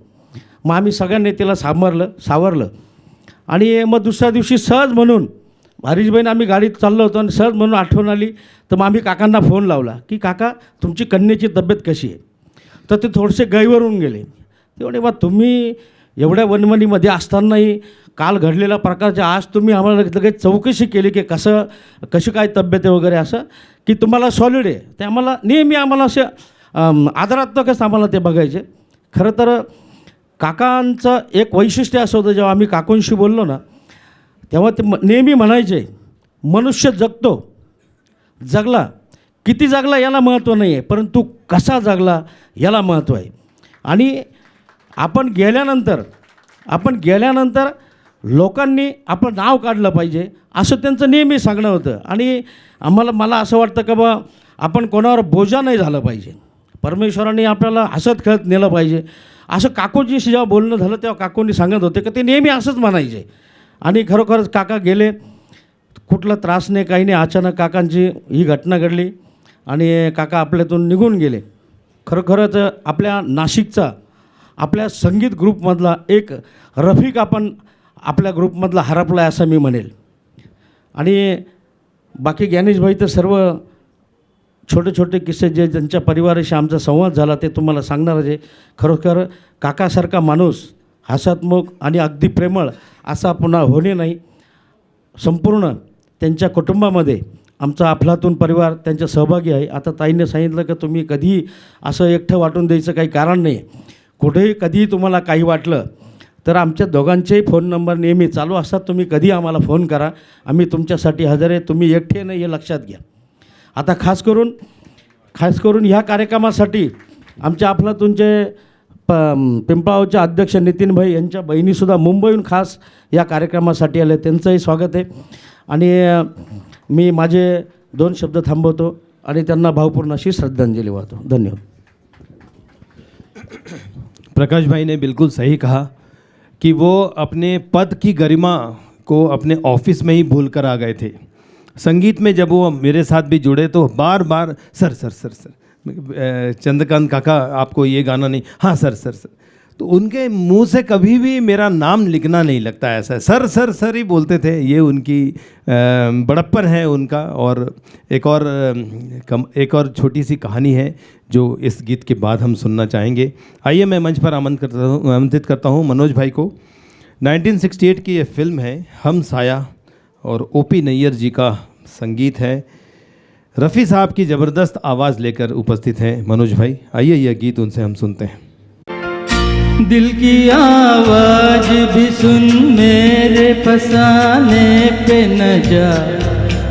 मग आम्ही सगळ्यांनी तिला सावरलं आणि मग दुसऱ्या दिवशी सहज म्हणून हरीशभाईनं आम्ही गाडीत चाललो होतो आणि सहज म्हणून आठवण आली, तर मग आम्ही काकांना फोन लावला की काका तुमची कन्येची तब्येत कशी आहे. तर ते थोडेसे गैरवरून गेले. तेवढे मग तुम्ही एवढ्या वनवणीमध्ये असतानाही काल घडलेल्या प्रकारच्या आज तुम्ही आम्हाला लगेच चौकशी केली की कशी काय तब्येत आहे वगैरे, असं की तुम्हाला सॉलिड आहे. ते आम्हाला नेहमी आम्हाला असे आदरात्मकच आम्हाला ते बघायचे. खरं तर काकांचं एक वैशिष्ट्य असं होतं, जेव्हा आम्ही काकूंशी बोललो ना तेव्हा ते नेहमी म्हणायचे मनुष्य जगला किती जगला याला महत्त्व नाही आहे, परंतु कसा जगला याला महत्त्व आहे. आणि आपण गेल्यानंतर लोकांनी आपण नाव काढलं पाहिजे असं त्यांचं नेहमी सांगणं होतं. आणि मला असं वाटतं का बा आपण कोणावर बोजा नाही झालं पाहिजे, परमेश्वराने आपल्याला हसत खेळत नेलं पाहिजे. असं काकूंची जेव्हा बोलणं झालं तेव्हा काकूंनी सांगत होते की ते नेहमी असंच म्हणायचे. आणि खरोखरच काका गेले, कुठला त्रास नाही काही नाही. अचानक काकांची ही घटना घडली आणि काका आपल्यातून निघून गेले. खरोखरच आपल्या नाशिकचा, आपल्या संगीत ग्रुपमधला एक रफिक आपण आपल्या ग्रुपमधला हरपला आहे असं मी म्हणेल. आणि बाकी ज्ञानेशभाई तर सर्व छोटे छोटे किस्से जे ज्यांच्या परिवाराशी आमचा संवाद झाला ते तुम्हाला सांगणारच आहे. खरोखर काकासारखा माणूस हसतमुख आणि अगदी प्रेमळ असा पुन्हा होणे नाही. संपूर्ण त्यांच्या कुटुंबामध्ये आमचा अफलातून परिवार त्यांच्या सहभागी आहे. आता ताईने सांगितलं की तुम्ही कधीही असं एकटं वाटून द्यायचं काही कारण नाही. कुठेही कधीही तुम्हाला काही वाटलं तर आमच्या दोघांचेही फोन नंबर नेहमी चालू असतात. तुम्ही कधी आम्हाला फोन करा, आम्ही तुमच्यासाठी हजर आहे. तुम्ही एकटे नाही हे लक्षात घ्या. आता खास करून ह्या कार्यक्रमासाठी आमच्या अफलातूनचे पिंपळावचे अध्यक्ष नितीनभाई यांच्या बहिणीसुद्धा मुंबईहून खास या कार्यक्रमासाठी आले, त्यांचंही स्वागत आहे. आणि मी माझे 2 शब्द थांबवतो आणि त्यांना भावपूर्ण अशी श्रद्धांजली वाहतो. धन्यवाद. प्रकाश भाई ने बिल्कुल सही कहा कि वो अपने पद की गरिमा को अपने ऑफिस में ही भूल कर आ गए थे। संगीत में जब वो मेरे साथ भी जुड़े तो बार बार sir sir sir sir, Chandrakant काका आपको ये गाना नहीं, हाँ सर सर सर, तो उनके मुंह से कभी भी मेरा नाम लिखना नहीं लगता, ऐसा सर सर सर ही बोलते थे। ये उनकी बड़प्पन है उनका। और एक और छोटी सी कहानी है जो इस गीत के बाद हम सुनना चाहेंगे। आइए मैं मंच पर आमंत्रित करता हूँ मनोज भाई को। 1968 की ये फिल्म है हम साया और ओपी नैयर जी का संगीत है। रफ़ी साहब की ज़बरदस्त आवाज़ लेकर उपस्थित हैं मनोज भाई। आइए यह गीत उनसे हम सुनते हैं। दिल की आवाज़ भी सुन, मेरे फसाने पे न जा,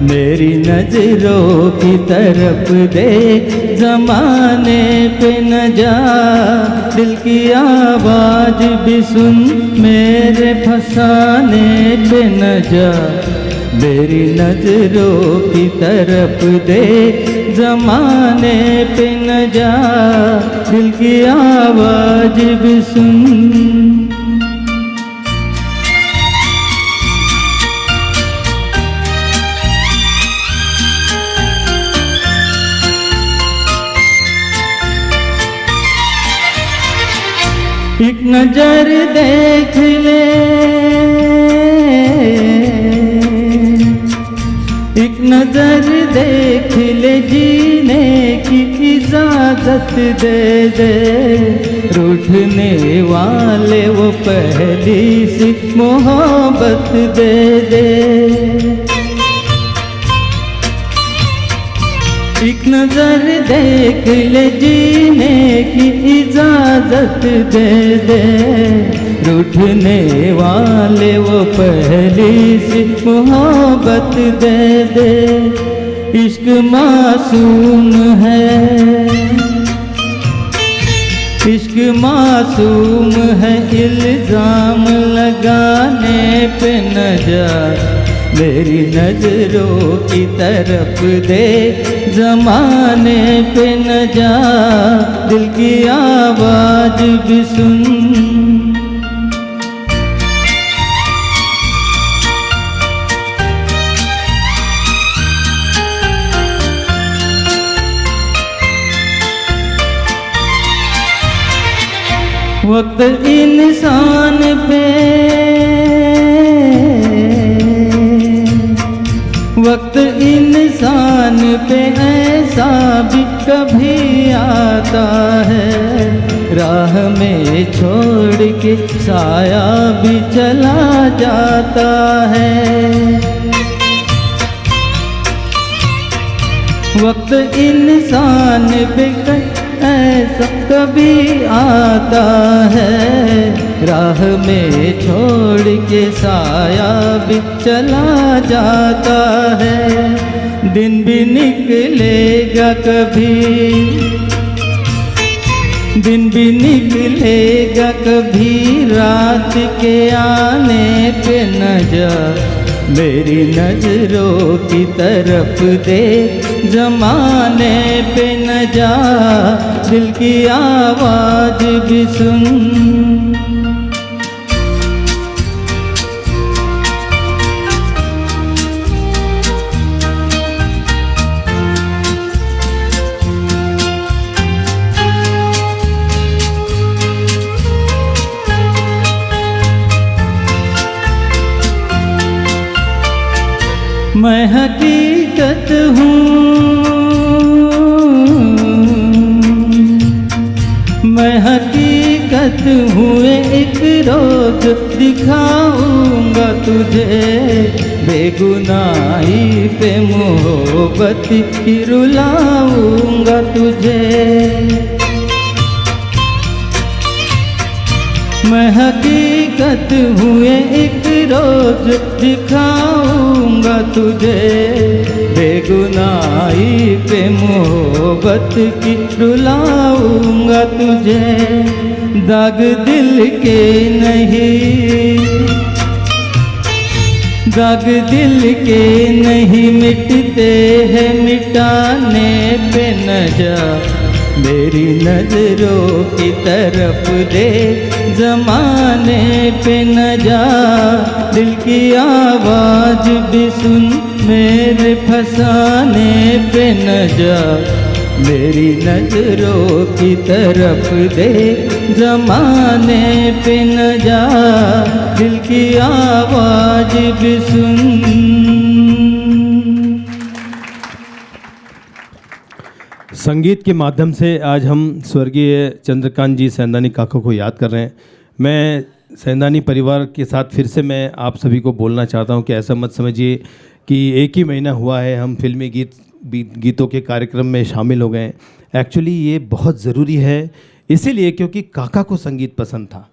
मेरी नजरों की तरफ देख, ज़माने पे न जा। दिल की आवाज़ भी सुन, मेरे फसाने पे न जा, मेरी नजरों की तरफ देख, ज़माने पे न जा। दिल की आवाज़ भी सुन। एक नजर देख ले, एक नजर देख ले, जीने की इजाजत दे दे। रूठने वाले वो पहली सी मोहब्बत दे दे। एक नजर देख ले, जीने की इजाजत दे दे। रूठने वाले वो पहली सी मोहब्बत दे दे। इश्क मासूम है, इश्क मासूम है, इल्जाम लगाने पे न जा, मेरी नजरों की तरफ दे, ज़माने पे न जा। दिल की आवाज़ भी सुन। वक्त इंसान पे, वक्त इंसान पे ऐसा भी कभी आता है, राह में छोड़ के साया भी चला जाता है। वक्त इंसान पे ऐसा कभी आता है, राह में छोड़ के साया भी चला जाता है। दिन भी निकलेगा कभी, दिन भी निकलेगा कभी, रात के आने पे न जा, मेरी नजरों की तरफ दे, ज़माने पे न जा। दिल की आवाज़ भी सुन। मैं हकीकत हूँ, मैं हकीकत हूँ, एक रोज दिखाऊंगा तुझे, बेगुनाही पे मोहब्बत की रुलाऊंगा तुझे। मैं हकीकत हूँ, एक रोज दिखाऊंगा तुझे, बेगुनाही पे मोहब्बत की रुलाऊंगा तुझे। दाग दिल के नहीं, दाग दिल के नहीं मिटते हैं, मिटाने पे न जा, मेरी नजरों की तरफ दे, जमाने पे न जा, दिल की आवाज भी सुन, मेरे फसाने पे न जा, मेरी नजरों की तरफ दे, जमाने पे न जा, दिल की आवाज भी सुन। संगीत के माध्यम से आज हम स्वर्गीय चंद्रकांत जी सेंधानी काका को याद कर रहे हैं। मैं सेंधानी परिवार के साथ फिर से मैं आप सभी को बोलना चाहता हूं कि ऐसा मत समझिए कि एक ही महीना हुआ है हम फिल्मी गीतों के कार्यक्रम में शामिल हो गए हैं। एक्चुअली ये बहुत ज़रूरी है, इसीलिए क्योंकि काका को संगीत पसंद था,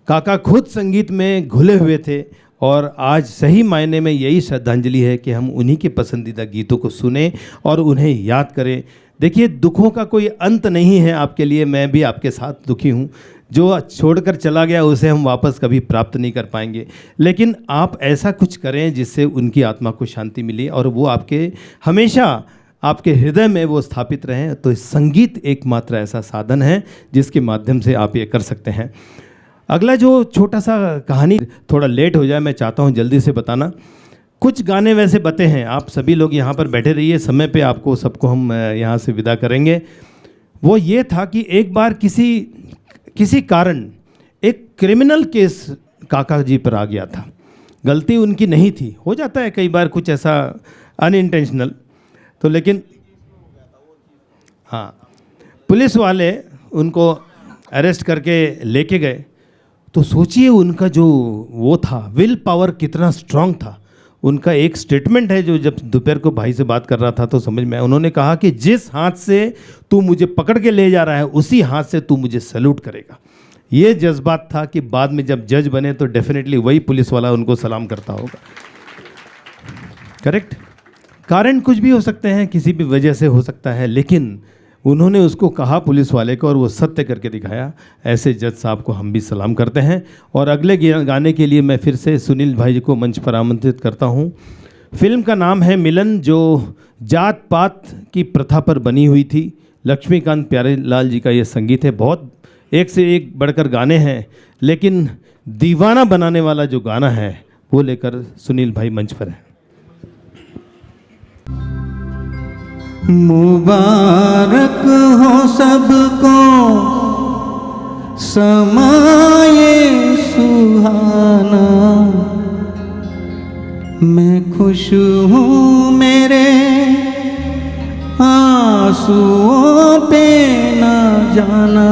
काका खुद संगीत में घुले हुए थे और आज सही मायने में यही श्रद्धांजलि है कि हम उन्हीं के पसंदीदा गीतों को सुने और उन्हें याद करें। देखिए, दुखों का कोई अंत नहीं है आपके लिए, मैं भी आपके साथ दुखी हूँ। जो छोड़कर चला गया उसे हम वापस कभी प्राप्त नहीं कर पाएंगे, लेकिन आप ऐसा कुछ करें जिससे उनकी आत्मा को शांति मिले और वो आपके हमेशा आपके हृदय में वो स्थापित रहें। तो संगीत एकमात्र ऐसा साधन है जिसके माध्यम से आप ये कर सकते हैं। अगला जो छोटा सा कहानी, थोड़ा लेट हो जाए, मैं चाहता हूँ जल्दी से बताना। कुछ गाने वैसे बते हैं, आप सभी लोग यहाँ पर बैठे रहिए, समय पे आपको सबको हम यहाँ से विदा करेंगे। वो ये था कि एक बार किसी कारण एक क्रिमिनल केस काका जी पर आ गया था। गलती उनकी नहीं थी, हो जाता है कई बार कुछ ऐसा अनइंटेंशनल, तो लेकिन हाँ, पुलिस वाले उनको अरेस्ट करके लेके गए। तो सोचिए उनका जो वो था, विल पावर कितना स्ट्रांग था। उनका एक स्टेटमेंट है जो जब दोपहर को भाई से बात कर रहा था तो समझ में आया। उन्होंने कहा कि जिस हाथ से तू मुझे पकड़ के ले जा रहा है उसी हाथ से तू मुझे सैल्यूट करेगा। ये जज्बात था कि बाद में जब जज बने तो डेफिनेटली वही पुलिस वाला उनको सलाम करता होगा। करेक्ट। कारण कुछ भी हो सकते हैं, किसी भी वजह से हो सकता है, लेकिन उन्होंने उसको कहा पुलिस वाले को और वो सत्य करके दिखाया। ऐसे जज साहब को हम भी सलाम करते हैं। और अगले गाने के लिए मैं फिर से सुनील भाई जी को मंच पर आमंत्रित करता हूँ। फिल्म का नाम है मिलन, जो जात पात की प्रथा पर बनी हुई थी। लक्ष्मीकांत प्यारेलाल जी का ये संगीत है। बहुत एक से एक बढ़कर गाने हैं, लेकिन दीवाना बनाने वाला जो गाना है वो लेकर सुनील भाई मंच पर हैं। मुबारक हो सबको समाये सुहाना, मैं खुश हूँ मेरे आंसुओं पे ना जाना,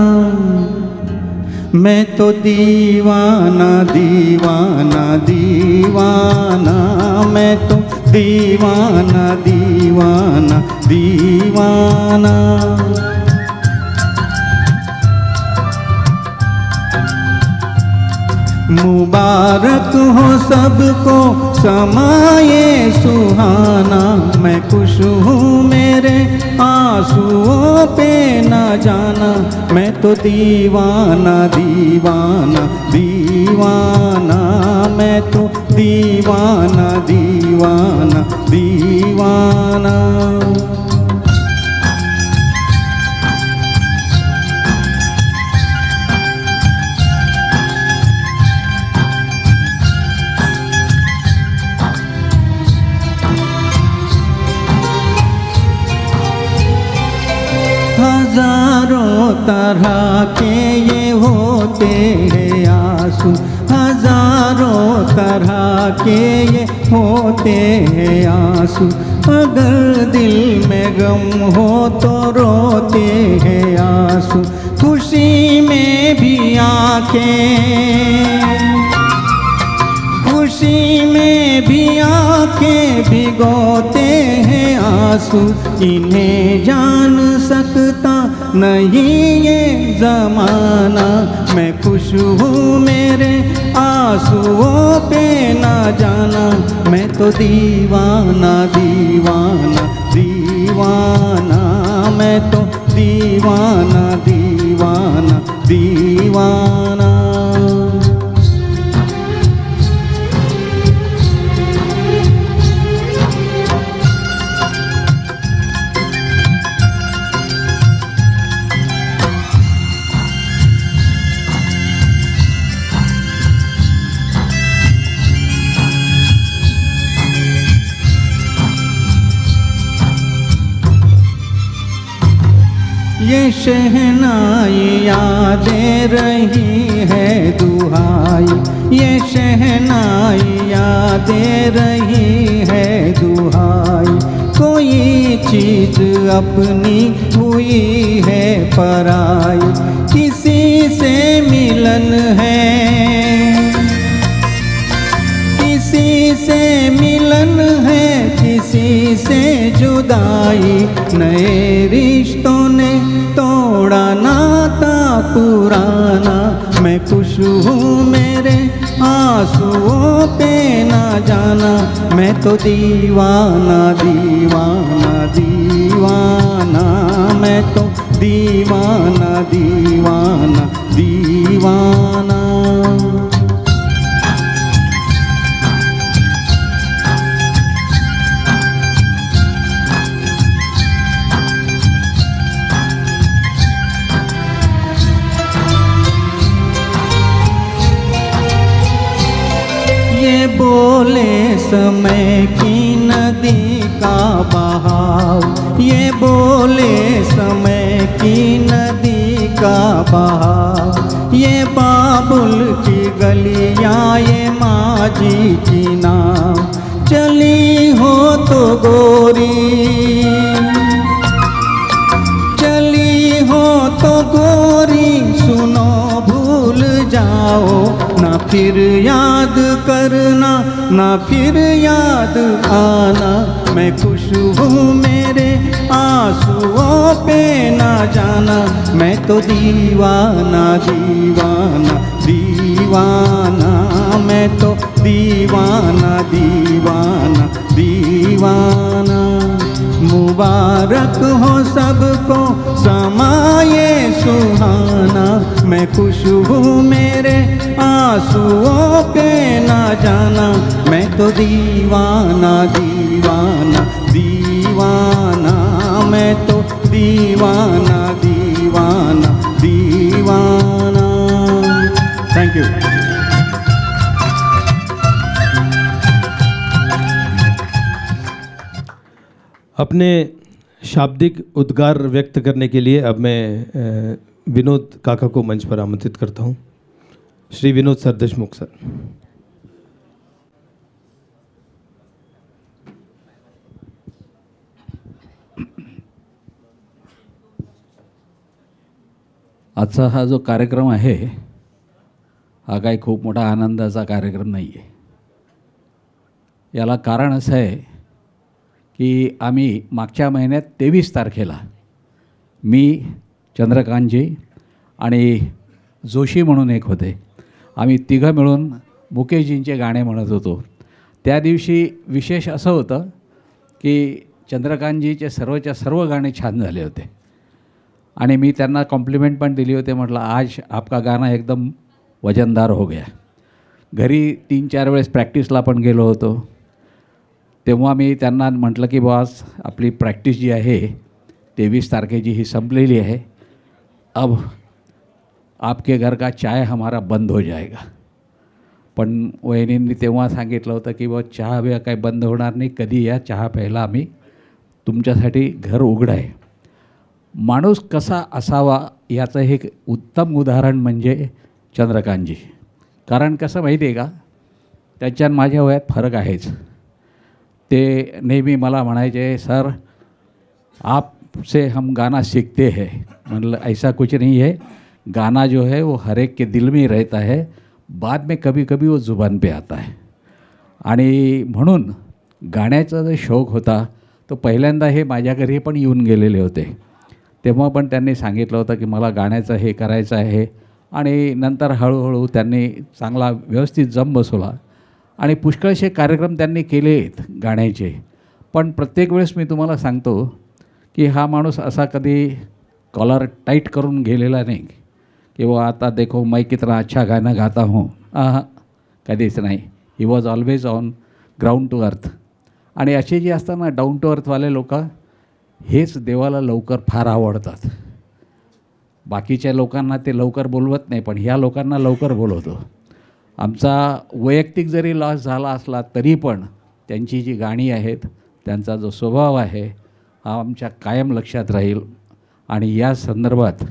मैं तो दीवाना दीवाना दीवाना, मैं तो दीवाना दीवाना दीवाना। मुबारक हो सबको समाये सुहाना, मैं खुश हूँ मेरे आंसुओं पे ना जाना, मैं तो दीवाना दीवाना दीवाना, मैं तो दीवाना दीवाना दीवाना। हजारों तरह के ये होते हैं आंसू, हजारों तरह के ये होते हैं आंसू, अगर दिल में गम हो तो रोते हैं आंसू, खुशी में भी आंखें, खुशी में भी आंखें भिगोते हैं आंसू, इन्हें जान सकता नहीं ये ज़माना, मैं खुश हूँ मेरे आंसुओं पे ना जाना, मैं तो दीवाना दीवाना दीवाना, मैं तो दीवाना दीवाना दीवाना। ये शहनाई यादें रही है दुहाई, ये शहनाई यादें रही है दुहाई। कोई चीज अपनी हुई है पराई, किसी से मिलन है, किसी से मिलन है, किसी से जुदाई। नए रिश्तों ने तोड़ा नाता पुराना, मैं खुश हूँ मेरे आंसुओं पे ना जाना। मैं तो दीवाना दीवाना दीवाना, मैं तो दीवाना दीवाना दीवाना। ये बोले समय की नदी का बहाव, ये बोले समय की नदी का बहाव। ये बाबुल की गलियाँ, ये माझी की नाव, चली हो तो गोरी, चली हो तो गोरी, सुनो भूल जाओ ना फिर याद करना, ना फिर याद आना। मैं खुश हूँ मेरे आंसुओं पे ना जाना। मैं तो दीवाना दीवाना दीवाना, मैं तो दीवाना दीवाना दीवाना। मुबारक हो सबको समाये सुहाना। मैं खुश हूँ मेरे आंसुओं पे ना जाना। मैं तो दीवाना दीवाना दीवाना, मैं तो दीवाना दीवाना दीवाना। Thank you. अपने शाब्दिक उद्गार व्यक्त करने के लिए अब मैं विनोद काका को मंच पर आमंत्रित करता हूं। Shri Vinod sir Deshmukh sir. आजचा हा जो कार्यक्रम आहे हा काही खूप मोठा आनंदाचा कार्यक्रम नाही आहे. याला कारण असं आहे की आम्ही मागच्या महिन्यात 23 तारखेला मी, चंद्रकांतजी आणि जोशी म्हणून एक होते, आम्ही तिघं मिळून मुकेशजींचे गाणे म्हणत होतो. त्या दिवशी विशेष असं होतं की चंद्रकांतजीचे सर्वच्या सर्व गाणे छान झाले होते आणि मी त्यांना कॉम्प्लिमेंट पण दिली होती. म्हटलं आज आपका गाना एकदम वजनदार हो गया. घरी 3-4 वेळेस प्रॅक्टिसला पण गेलो होतो. तेव्हा मी त्यांना म्हटलं की बॉस आपली प्रॅक्टिस जी आहे 23 तारखेची ही संपलेली आहे. अब आपके घर का चाय हमारा बंद हो जाएगा. पण वहिनींनी तेव्हा सांगितलं होतं की बॉस चहा बिया काही बंद होणार नाही, कधी या चहा प्यायला आम्ही तुमच्यासाठी घर उघडं आहे. माणूस कसा असावा याचं हे एक उत्तम उदाहरण म्हणजे चंद्रकांतजी. कारण कसं माहिती आहे का, त्याच्यात माझ्या वयात फरक आहेच. ते नेहमी मला म्हणायचे सर आपसे हम गाना सीखते हैं. मतलब ऐसा कुछ नहीं है, गाना जो है वो हर एक के दिल में रहता है, बाद में कभी कभी वो जुबान पे आता है. आणि म्हणून गाण्याचा जो शौक होता तो पहिल्यांदा हे माझ्या घरी पण येऊन गेलेले होते. तेव्हा पण त्यांनी सांगितलं होतं की मला गाण्याचं हे करायचं आहे. आणि नंतर हळूहळू त्यांनी चांगला व्यवस्थित जम बसवला आणि पुष्कळसे कार्यक्रम त्यांनी केले आहेत गाण्याचे. पण प्रत्येक वेळेस मी तुम्हाला सांगतो की हा माणूस असा कधी कॉलर टाईट करून गेलेला नाही की वो आता देखो मैं कितना अच्छा गाना गाता हूँ. कधीच नाही. He was always on ground to earth. आणि असे जे असतात ना डाऊन टू अर्थवाले लोक हेच देवाला लवकर फार आवडतात. बाकीच्या लोकांना ते लवकर बोलवत नाही, पण ह्या लोकांना लवकर बोलवतो. आमचा वैयक्तिक जरी लॉस झाला असला तरी पण त्यांची जी गाणी आहेत, त्यांचा जो स्वभाव आहे हा आमच्या कायम लक्षात राहील. आणि या संदर्भात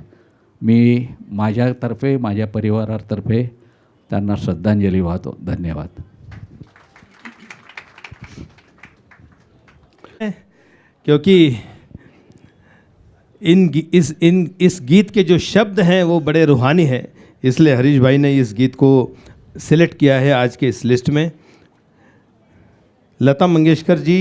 मी माझ्यातर्फे माझ्या परिवारातर्फे त्यांना श्रद्धांजली वाहतो. धन्यवाद. क्योंकि इस गीत के जो शब्द हैं वो बड़े रूहानी हैं, इसलिए हरीश भाई ने इस गीत को सिलेक्ट किया है आज के इस लिस्ट में. लता मंगेशकर जी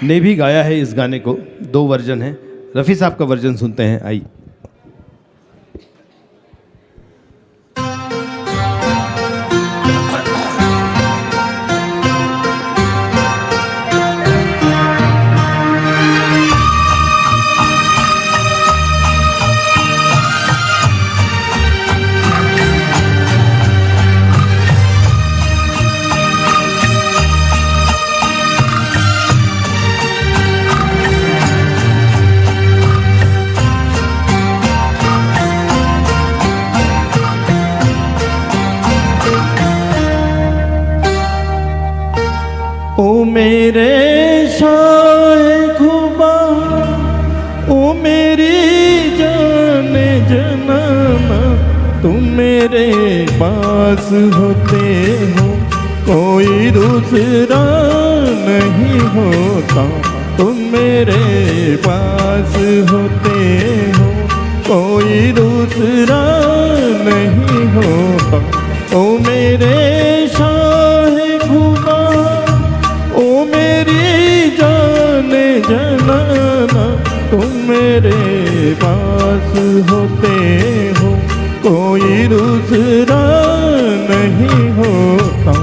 ने भी गाया है इस गाने को, 2 वर्जन हैं. रफ़ी साहब का वर्जन सुनते हैं. आइए. ओ मेरे शाहे खुबा, ओ मेरी जाने जनाना, तुम मेरे पास होते हो कोई दूसरा नहीं होता. तुम मेरे पास होते हो कोई दूसरा नहीं होता. ओ मेरे शाहे खुबा, ओ मेरी जाने जनाना, तुम मेरे पास होते हो कोई दूसरा नहीं होता.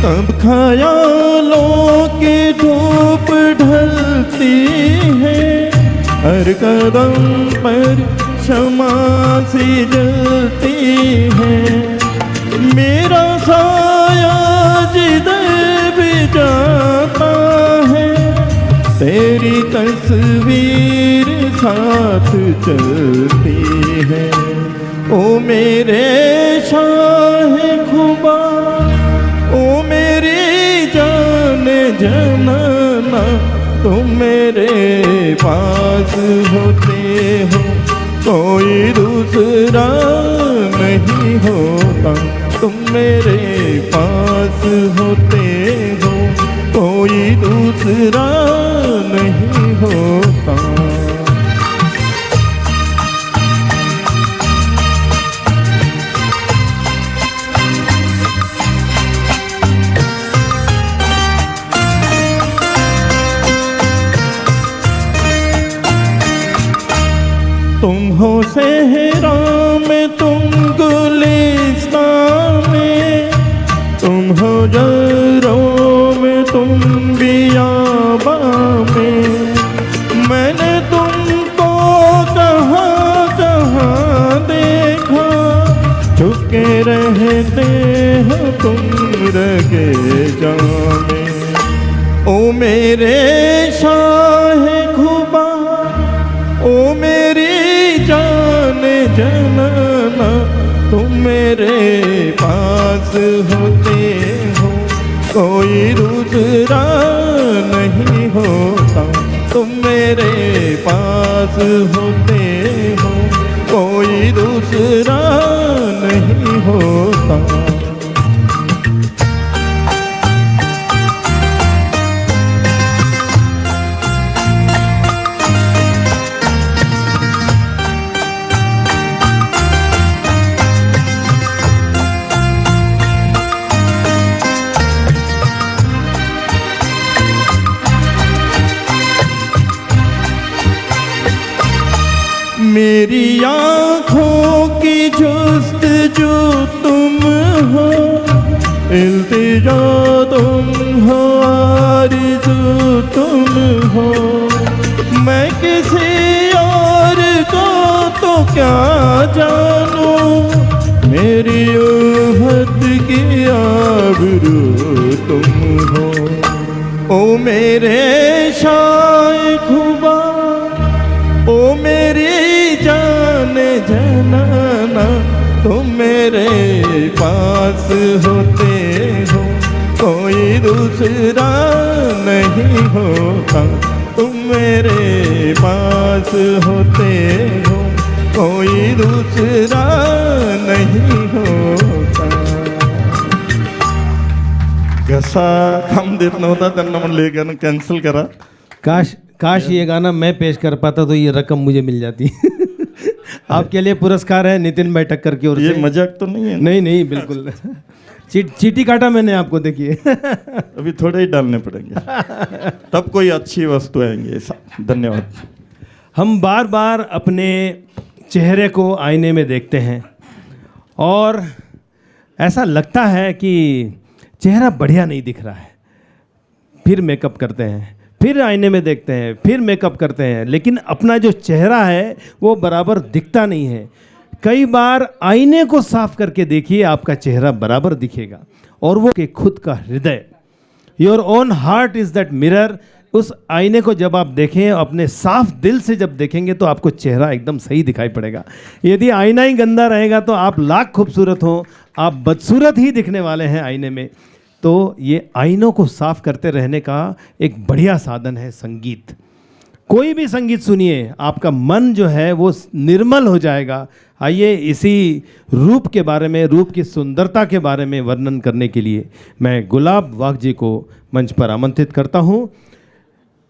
कब ख्यालों की धूप ढलती है, हर कदम पर शमा सी जलती है. मेरा साया जिधर भी जाता है, तेरी तस्वीर साथ चलती है. ओ मेरे शाहे खुबा, ओ मेरी जाने जनाना, तुम मेरे पास होते हो कोई दूसरा नहीं होता. तुम मेरे पास होते हो कोई दूसरा नहीं होता. तुम हो सहरा में, तुम गुलिस्तान में, तुम हो जरों में, तुम बियाबा में. मैंने तुमको कहाँ कहाँ देखा, छुपके रहते हो तुम रगे जामे. ओ मेरे शाहे खुबा, ओ मेरी जाने जनाना, तुम मेरे पास होते हो कोई दूसरा नहीं होता. तुम मेरे पास होते हो कोई दूसरा नहीं होता. मेरी आँखों की जुस्तजू तुम हो, इल्तिजा तुम हो, आरज़ू तुम हो. मैं किसी और को तो क्या जानूं, मेरे पास होते हो कोई दूसरा नहीं होता, तुम मेरे पास होते हो कोई दूसरा नहीं होता. घसा काम देत नव्हता, त्यांना म्हणलं हे गाणं कॅन्सल करा. काश ये गाना मैं पेश कर पाता तो ये रकम मुझे मिल जाती. आपके लिए पुरस्कार है नितिन भाई टक्कर की ओर ये से. मजाक तो नहीं है? नहीं नहीं बिल्कुल. चीटी काटा मैंने आपको, देखिए. अभी थोड़े ही डालने पड़ेंगे, तब कोई अच्छी वस्तु आएंगे. धन्यवाद. हम बार बार अपने चेहरे को आईने में देखते हैं और ऐसा लगता है कि चेहरा बढ़िया नहीं दिख रहा है. फिर मेकअप करते हैं, फिर आईने में देखते हैं, फिर मेकअप करते हैं, लेकिन अपना जो चेहरा है वो बराबर दिखता नहीं है. कई बार आईने को साफ करके देखिए, आपका चेहरा बराबर दिखेगा. और वो कि खुद का हृदय, your own heart is that mirror. उस आईने को जब आप देखें, अपने साफ दिल से जब देखेंगे तो आपको चेहरा एकदम सही दिखाई पड़ेगा. यदि आईना ही गंदा रहेगा तो आप लाख खूबसूरत हो, आप बदसूरत ही दिखने वाले हैं आईने में. तो ये आईनों को साफ करते रहने का एक बढ़िया साधन है संगीत. कोई भी संगीत सुनिए, आपका मन जो है वो निर्मल हो जाएगा. आइए इसी रूप के बारे में, रूप की सुंदरता के बारे में वर्णन करने के लिए मैं गुलाब वाघ जी को मंच पर आमंत्रित करता हूँ.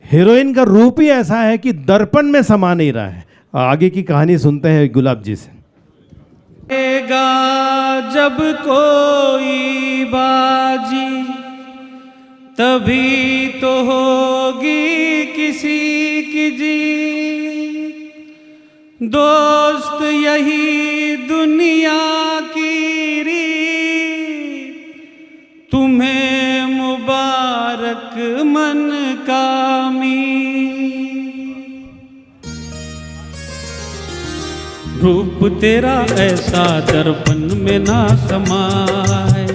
हीरोइन का रूप ही ऐसा है कि दर्पण में समा नहीं रहा है. आगे की कहानी सुनते हैं गुलाब जी से. जब कोई बाजी तभी तो होगी किसी की जीत. दोस्त यही दुनिया की रीत, तुम्हें मुबारक मन का मीत. रूप तेरा ऐसा दर्पण में ना समाए,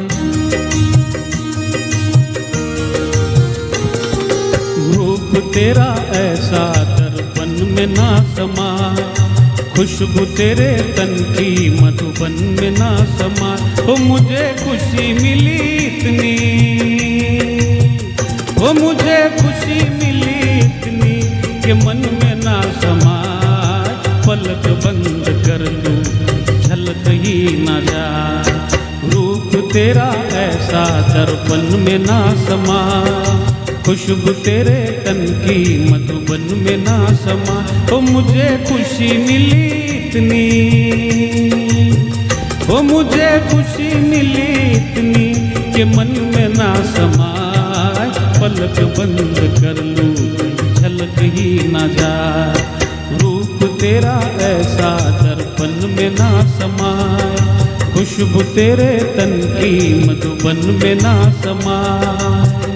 रूप तेरा ऐसा दर्पण में ना समाए. खुशबू तेरे तन की मधुबन में ना समाए. ओ मुझे खुशी मिली इतनी, ओ मुझे खुशी मिली इतनी कि मन में ना समाए. पलक बंद कर लूं झलक ही ना जाए. रूप तेरा ऐसा दर्पण में ना समा. खुशबू तेरे तन की मधुबन में ना समा. ओ मुझे खुशी मिली इतनी, ओ मुझे खुशी मिली इतनी कि मन में ना समाए. पलक बंद कर लूं झलक ही ना जाए. रूप तेरा ऐसा दर्पण में ना समाए. खुशबू तेरे तन की मधुबन में ना समाए.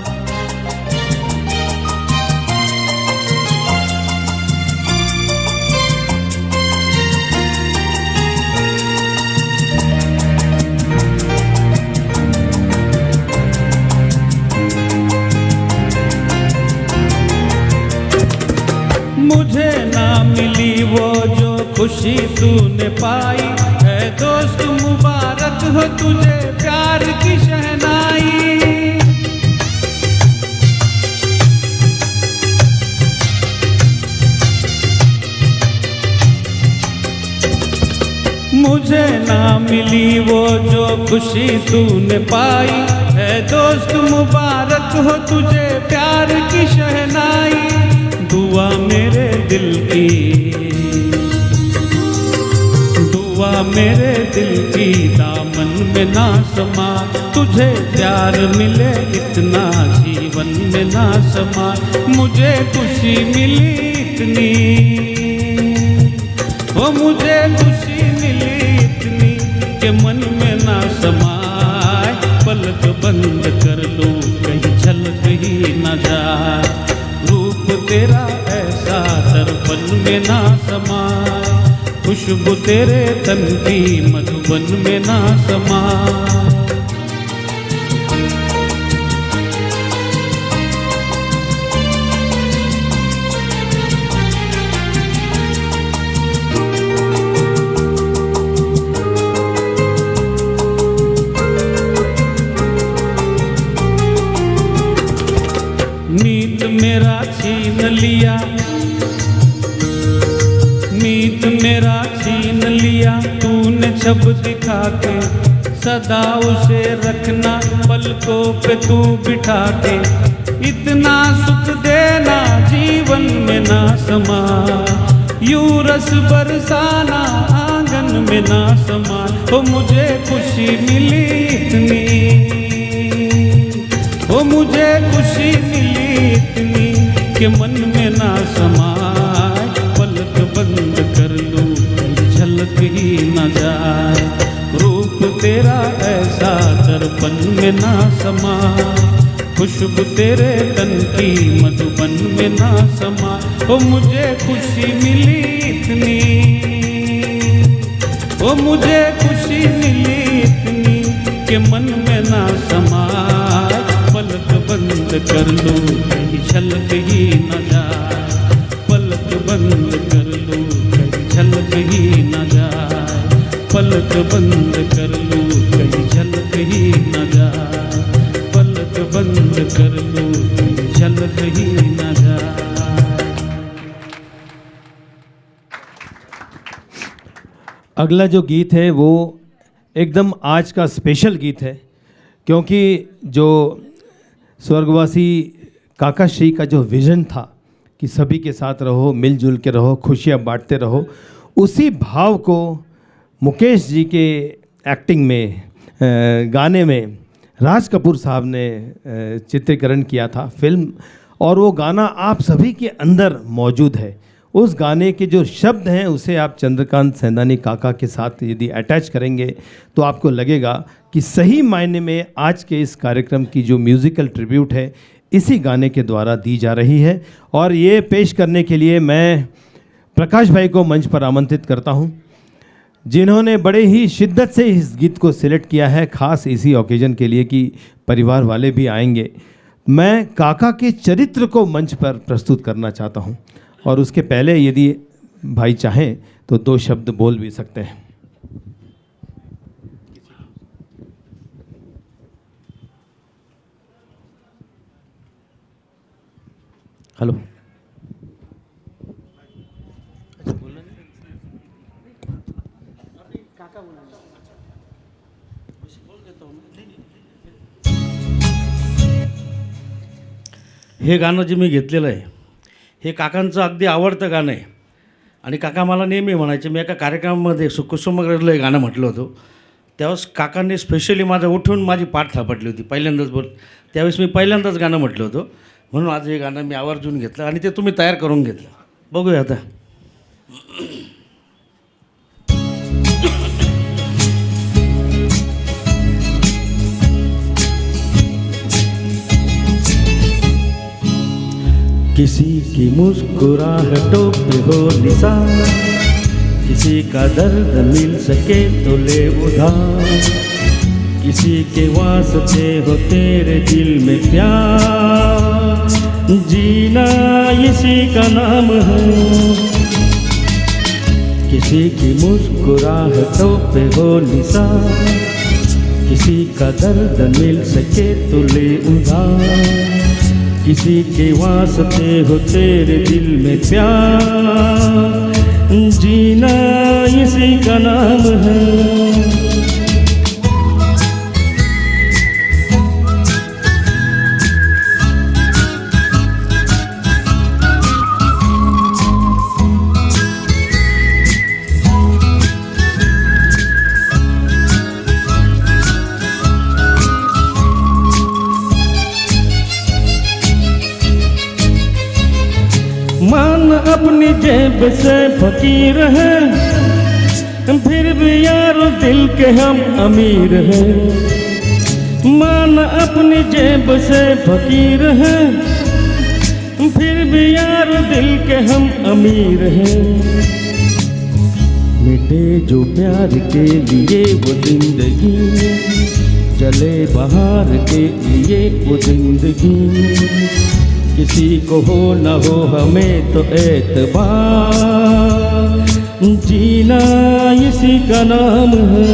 मुझे ना मिली वो जो खुशी तूने पाई है. दोस्त मुबारक हो तुझे प्यार की शहनाई. मुझे ना मिली वो जो खुशी तूने पाई है. दोस्त मुबारक हो तुझे प्यार की शहनाई. दुआ मेरे दिल की, दुआ मेरे दिल की दामन में ना समा. तुझे प्यार मिले इतना जीवन में ना समा. मुझे खुशी मिली इतनी, वो मुझे खुशी मिली इतनी कि मन में ना समाए. पलक बंद कर लूं कहीं झलक ही ना जाए. रूप तेरा ऐसा दर्पण में ना समाए. खुशबू तेरे तन की मधुबन में ना समाए. लिया, मीत मेरा छीन लिया तूने छब दिखा के, सदा उसे रखना पलकों पे तू बिठा के। इतना सुख देना जीवन में ना समा, यूं रस बरसाना आंगन में ना समा। ओ मुझे खुशी मिली इतनी, ओ मुझे खुशी मिली इतनी कि मन में ना समाए। पलक बंद कर लूं झलक ही न जाए, रूप तेरा ऐसा दर्पण में ना समाए। खुशबू तेरे तन की मधुबन में ना समा। ओ मुझे खुशी मिली इतनी, ओ मुझे खुशी मिली इतनी कि मन में ना समाए। पलक बंद कर लूं कहीं झलक ही न जाए, पलक बंद कर लूं कहीं झलक ही न जाए, पलक बंद कर लूं कहीं झलक ही न जाए, पलक बंद कर लूं कहीं झलक ही न जाए। अगला जो गीत है वो एकदम आज का स्पेशल गीत है, क्योंकि जो स्वर्गवासी काका श्री का जो विज़न था कि सभी के साथ रहो, मिलजुल के रहो, खुशियाँ बांटते रहो, उसी भाव को मुकेश जी के एक्टिंग में, गाने में राज कपूर साहब ने चित्रीकरण किया था फिल्म, और वो गाना आप सभी के अंदर मौजूद है। उस गाने के जो शब्द हैं उसे आप चंद्रकांत सेंधानी काका के साथ यदि अटैच करेंगे तो आपको लगेगा कि सही मायने में आज के इस कार्यक्रम की जो म्यूज़िकल ट्रिब्यूट है इसी गाने के द्वारा दी जा रही है। और ये पेश करने के लिए मैं प्रकाश भाई को मंच पर आमंत्रित करता हूँ, जिन्होंने बड़े ही शिद्दत से इस गीत को सिलेक्ट किया है, ख़ास इसी ओकेजन के लिए कि परिवार वाले भी आएंगे। मैं काका के चरित्र को मंच पर प्रस्तुत करना चाहता हूँ, और उसके पहले यदि भाई चाहें तो दो शब्द बोल भी सकते हैं। हेलो। हे गाणं जे मी घेतलेलं आहे हे काकांचं अगदी आवडतं गाणं आहे, आणि काका मला नेहमी म्हणायचे, मी एका कार्यक्रमामध्ये कुसुमाग्रजला हे गाणं म्हटलं होतं, त्यावेळेस काकांनी स्पेशली माझं उठून माझी पाठ थापटली होती पहिल्यांदाच त्यावेळेस मी पहिल्यांदाच गाणं म्हटलं होतं, म्हणून आज हे गाणं मी आवर्जून घेतलं आणि ते तुम्ही तयार करून घेतलं. बघूया आता. किसी की मुस्कुराहटों पे हो निशान, किसी का दर्द मिल सके तो ले उधार, किसी के वास्ते हो तेरे दिल में प्यार, जीना इसी का नाम है. किसी की मुस्कुराहटों पे हो निशान, किसी का दर्द मिल सके तो ले उधार, किसी के वास्ते हो तेरे दिल में प्यार, जीना इसी का नाम है. मान अपनी जेब से फकीर हैं, फिर भी यार दिल के हम अमीर हैं. मान अपनी जेब से फकीर हैं, फिर भी यार दिल के हम अमीर हैं. मिटे जो प्यार के लिए वो जिंदगी, चले बाहर के लिए वो जिंदगी, किसी को हो न हो हमें तो एतबार, जीना इसी का नाम है.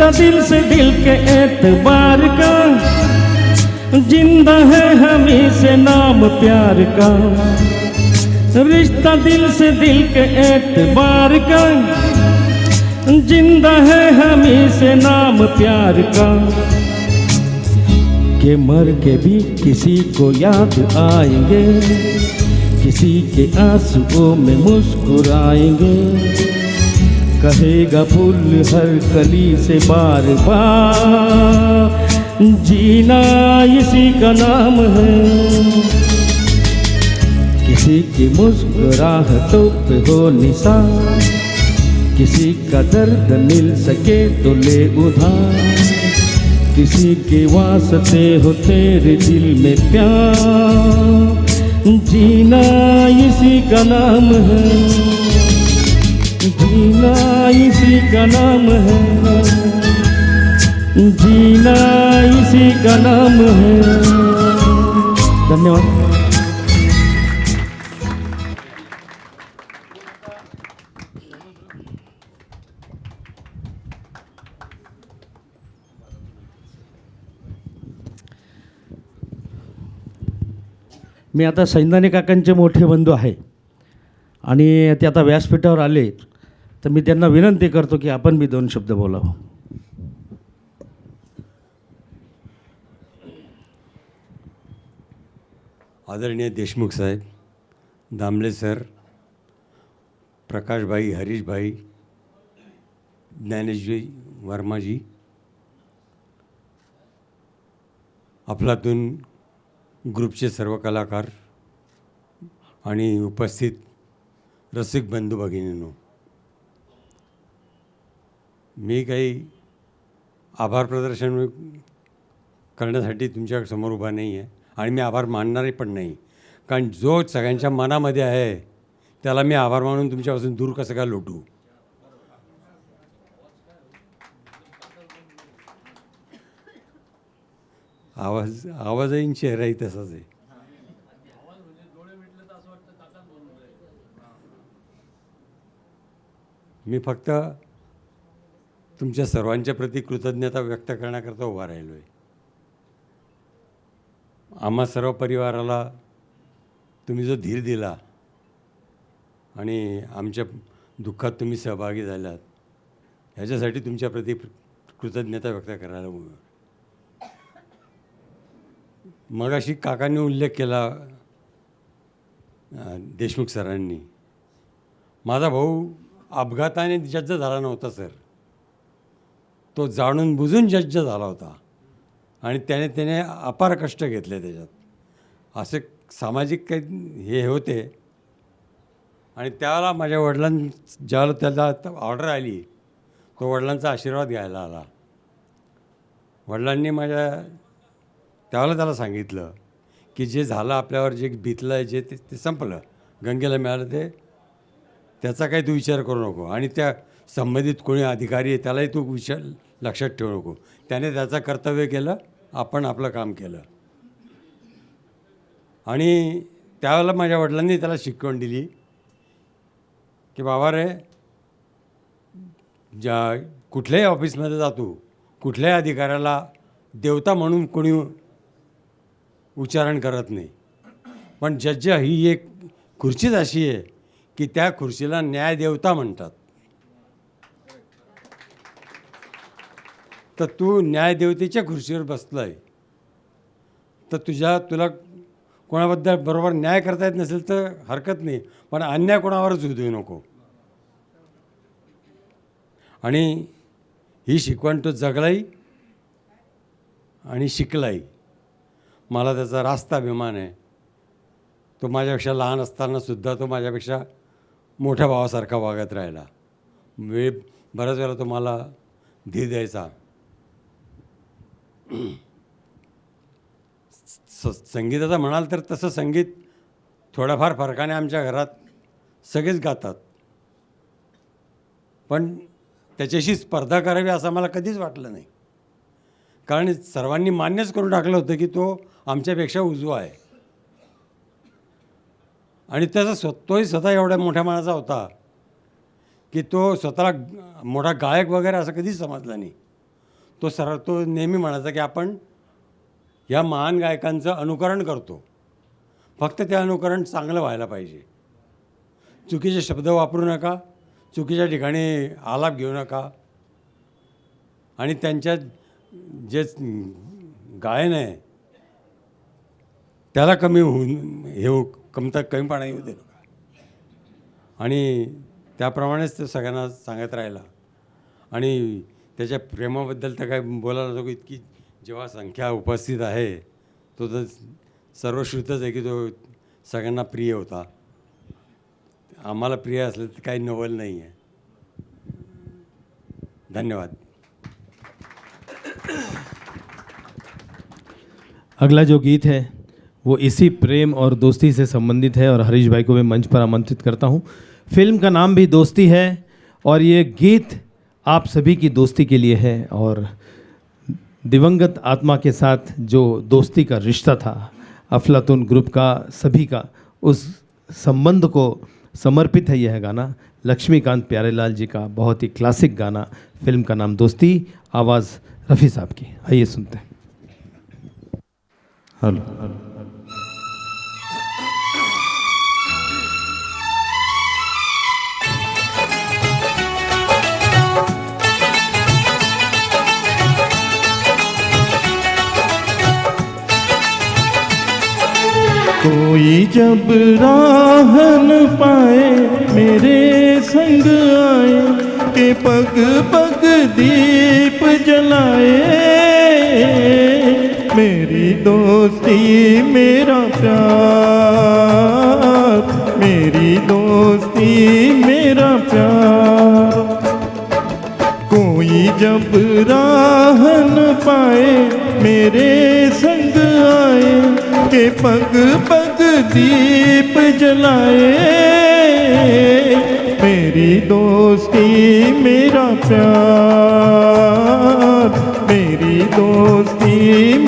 रिश्ता दिल से दिल के एतबार का, जिंदा है हमें से नाम प्यार का। रिश्ता दिल से दिल के एतबार का, जिंदा है हमें से नाम प्यार का। कि मर के भी किसी को याद आएंगे, किसी के आंसुओं में मुस्कुराएंगे। कहेगा फूल हर कली से बार बार, जीना इसी का नाम है। किसी की मुस्कुराहटों पे हो निशान, किसी का दर्द मिल सके तो ले उधार। किसी के वास्ते हो तेरे दिल में प्यार, जीना इसी का नाम है। जीना इसी का नाम है, जीना इसी का नाम है। धन्यवाद। मी आता सैंदाने काकांचे मोठे बंधू आहे आणि ते आता व्यासपीठावर आले, तर मी त्यांना विनंती करतो की आपण बी 2 शब्द बोलावं. आदरणीय देशमुख साहेब, दामले सर, प्रकाशभाई, हरीशभाई, ज्ञानेशजी, वर्माजी, अफलातून ग्रुपचे सर्व कलाकार आणि उपस्थित रसिक बंधू भगिनींनो, मी काही आभार प्रदर्शन करण्यासाठी तुमच्यासमोर उभा नाही आहे आणि मी आभार मानणारे पण नाही, कारण जो सगळ्यांच्या मनामध्ये आहे त्याला मी आभार मानून तुमच्यापासून दूर कसं काय लोटू. आवाजही चेहराही तसाच आहे. मी फक्त तुमच्या सर्वांच्या प्रती कृतज्ञता व्यक्त करण्याकरता उभा राहिलो आहे. आम्हा सर्व परिवाराला तुम्ही जो धीर दिला आणि आमच्या दुःखात तुम्ही सहभागी झालात, ह्याच्यासाठी तुमच्या प्रती कृतज्ञता व्यक्त करायला उभं. मगाशी काकांनी उल्लेख केला, देशमुख सरांनी, माझा भाऊ अपघाताने जज्ज झाला नव्हता सर, तो जाणून बुजून जज्ज झाला होता आणि त्याने अपार कष्ट घेतले त्याच्यात. असे सामाजिक काही हे होते आणि त्यावेळेला माझ्या ज्यावेळेला त्याला ऑर्डर आली, तो वडिलांचा आशीर्वाद घ्यायला आला. वडिलांनी त्यावेळेला त्याला सांगितलं की जे झालं आपल्यावर, जे बितलं आहे, जे ते संपलं, गंगेला मिळालं त्याचा काही तू विचार करू नको आणि त्या संबंधित कोणी अधिकारी आहे त्यालाही तू लक्षात ठेवू नको. त्याने त्याचं कर्तव्य केलं, आपण आपलं काम केलं. आणि त्यावेळेला माझ्या वडिलांनी त्याला शिकवण दिली की बाबा रे, कुठल्याही ऑफिसमध्ये जातो, कुठल्याही अधिकाऱ्याला देवता म्हणून कोणी उच्चारण करत नाही, पण जज्ज ही एक खुर्चीच अशी आहे की त्या खुर्चीला न्यायदेवता म्हणतात. तर तू न्यायदेवतेच्या खुर्चीवर बसला आहे, तर तुला कोणाबद्दल बरोबर न्याय करता येत नसेल तर हरकत नाही, पण अन्याय कोणावरच होऊ देऊ नको. आणि ही शिकवण तो जगलाही आणि शिकलाही. मला त्याचा रास्त अभिमान आहे. तो माझ्यापेक्षा लहान असतानासुद्धा तो माझ्यापेक्षा मोठ्या भावासारखा वागत राहिला. बऱ्याच वेळा तो मला धीर द्यायचा. संगीताचं म्हणाल तर तसं संगीत थोड्याफार फरकाने आमच्या घरात सगळेच गातात, पण त्याच्याशी स्पर्धा करावी असं मला कधीच वाटलं नाही, कारण सर्वांनी मान्यच करून टाकलं होतं की तो आमच्यापेक्षा उजवा आहे. आणि तोही स्वतः एवढ्या मोठ्या मानाचा होता की तो स्वतःला मोठा गायक वगैरे असं कधीच समजला नाही. तो नेहमी म्हणायचा की आपण या महान गायकांचं अनुकरण करतो, फक्त ते अनुकरण चांगलं व्हायला पाहिजे. चुकीचे शब्द वापरू नका, चुकीच्या ठिकाणी आलाप घेऊ नका, आणि त्यांच्या जे गायन आहे त्याला कमी होऊन कमीपणा येऊ दे नका. आणि त्याप्रमाणेच तो सगळ्यांना सांगत राहिला. आणि त्याच्या प्रेमाबद्दल तर काय बोलायला नको, इतकी जेव्हा संख्या उपस्थित आहे तो तर सर्वश्रुतच आहे की तो सगळ्यांना प्रिय होता. आम्हाला प्रिय असलं तर काही नवल नाही आहे. धन्यवाद. अगला जो गीत है वो इसी प्रेम और दोस्ती से संबंधित है और हरीश भाई को मैं मंच पर आमंत्रित करता हूँ. फिल्म का नाम भी दोस्ती है और ये गीत आप सभी की दोस्ती के लिए है और दिवंगत आत्मा के साथ जो दोस्ती का रिश्ता था अफलातून ग्रुप का सभी का, उस संबंध को समर्पित है यह गाना. लक्ष्मीकांत प्यारेलाल जी का बहुत ही क्लासिक गाना. फिल्म का नाम दोस्ती, आवाज़ रफ़ी साहब की. आइए सुनते हैं. हेलो. कोई जब राह न पाए मेरे संग आए के पग पग दीप जलाए. मेरी दोस्ती मेरा प्यार, मेरी दोस्ती मेरा प्यार. कोई जब राह न पाए मेरे संग आए के पग पग दीप जलाए. मेरी दोस्ती मेरा प्यार, मेरी दोस्ती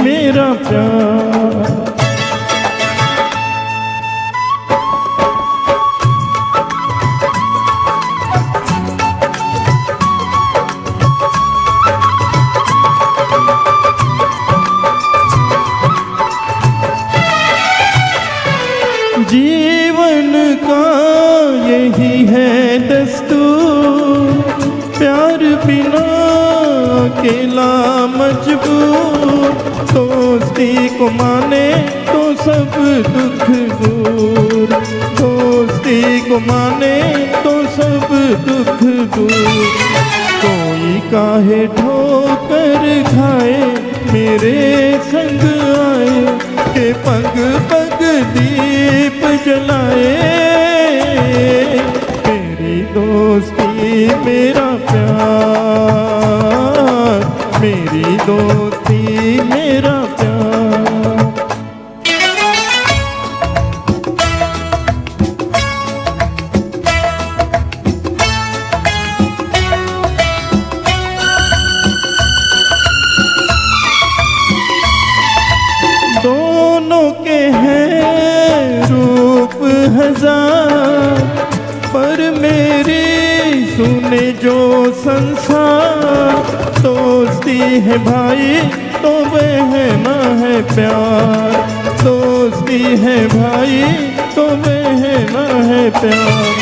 मेरा प्यार. जीवन का यही है दस्तूर, प्यार बिना अकेला मजबूर. दोस्ती को माने तो सब दुख दूर, दोस्ती को माने तो सब दुख दूर. कोई काहे ठोकर खाए मेरे संग आए के पग पग दीप जलाए. मेरी दोस्ती मेरा प्यार, मेरी दोस्ती मेरा प्यार. दोनों के हैं रूप हजार, पर मेरी सुने जो संसार. दोस्ती है भाई तो बहना है प्यार, दोस्ती है भाई तो बहना है प्यार.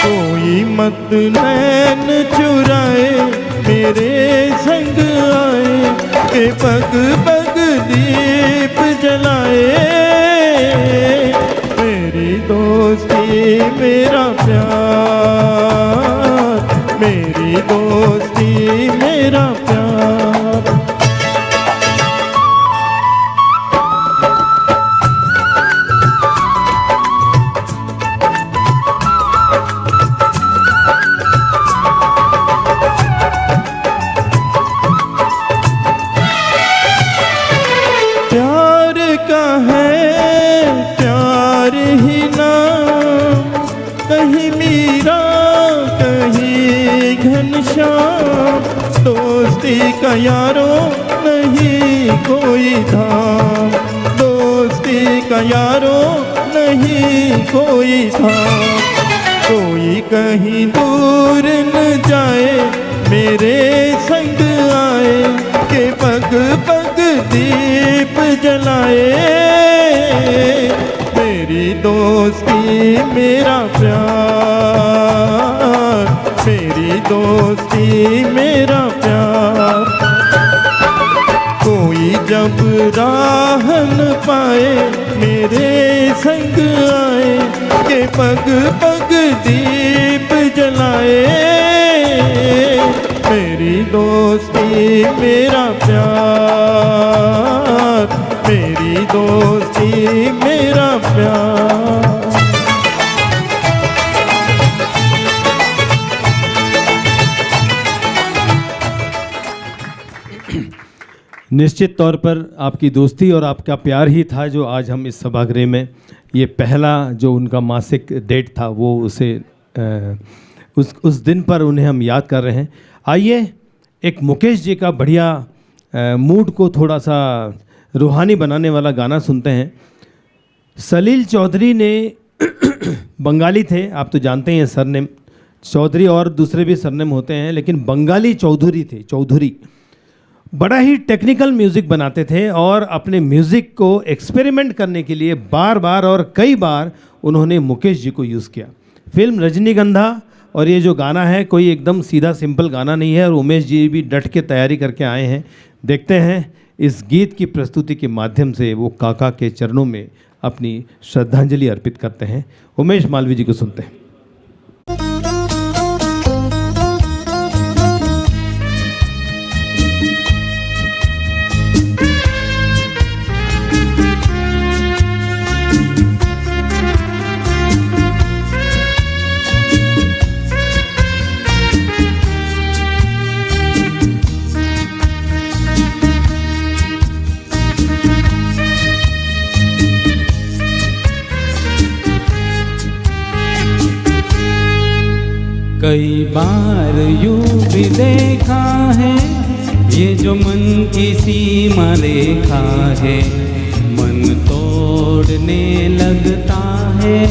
कोई मत नैन चुराए मेरे संग आए के पग पग दीप जलाए. मेरी दोस्ती मेरा प्यार, मेरी दोस्ती मेरा प्यार. प्यार का है प्यार ही नाम, कहीं मीरा कहीं घनश्याम. दोस्ती का यारों नहीं कोई धाम, दोस्ती का यारों नहीं कोई धाम. कोई कहीं दूर न जाए मेरे संग आए के पग पग दीप जलाए। मेरी दोस्ती मेरा प्यार, मेरी दोस्ती मेरा प्यार। कोई जब राह न पाए मेरे संग आए के पग पग दीप जलाए। मेरी दोस्ती मेरा प्यार, मेरी दोस्ती मेरा प्यार। निश्चित तौर पर आपकी दोस्ती और आपका प्यार ही था जो आज हम इस सभागृह में ये पहला जो उनका मासिक डेट था वो उसे उस दिन पर उन्हें हम याद कर रहे हैं। आइए एक मुकेश जी का बढ़िया मूड को थोड़ा सा रूहानी बनाने वाला गाना सुनते हैं। सलील चौधरी ने बंगाली थे, आप तो जानते हैं सरनेम चौधरी और दूसरे भी सरनेम होते हैं, लेकिन बंगाली चौधरी थे। चौधरी बड़ा ही टेक्निकल म्यूज़िक बनाते थे और अपने म्यूज़िक को एक्सपेरिमेंट करने के लिए बार बार और कई बार उन्होंने मुकेश जी को यूज़ किया। फिल्म रजनीगंधा और ये जो गाना है कोई एकदम सीधा सिंपल गाना नहीं है और उमेश जी भी डट के तैयारी करके आए हैं। देखते हैं इस गीत की प्रस्तुति के माध्यम से वो काका के चरणों में अपनी श्रद्धांजलि अर्पित करते हैं। उमेश मालवीय जी को सुनते हैं। कई बार यूं भी देखा है ये जो मन की सीमा रेखा है, मन तोड़ने लगता है।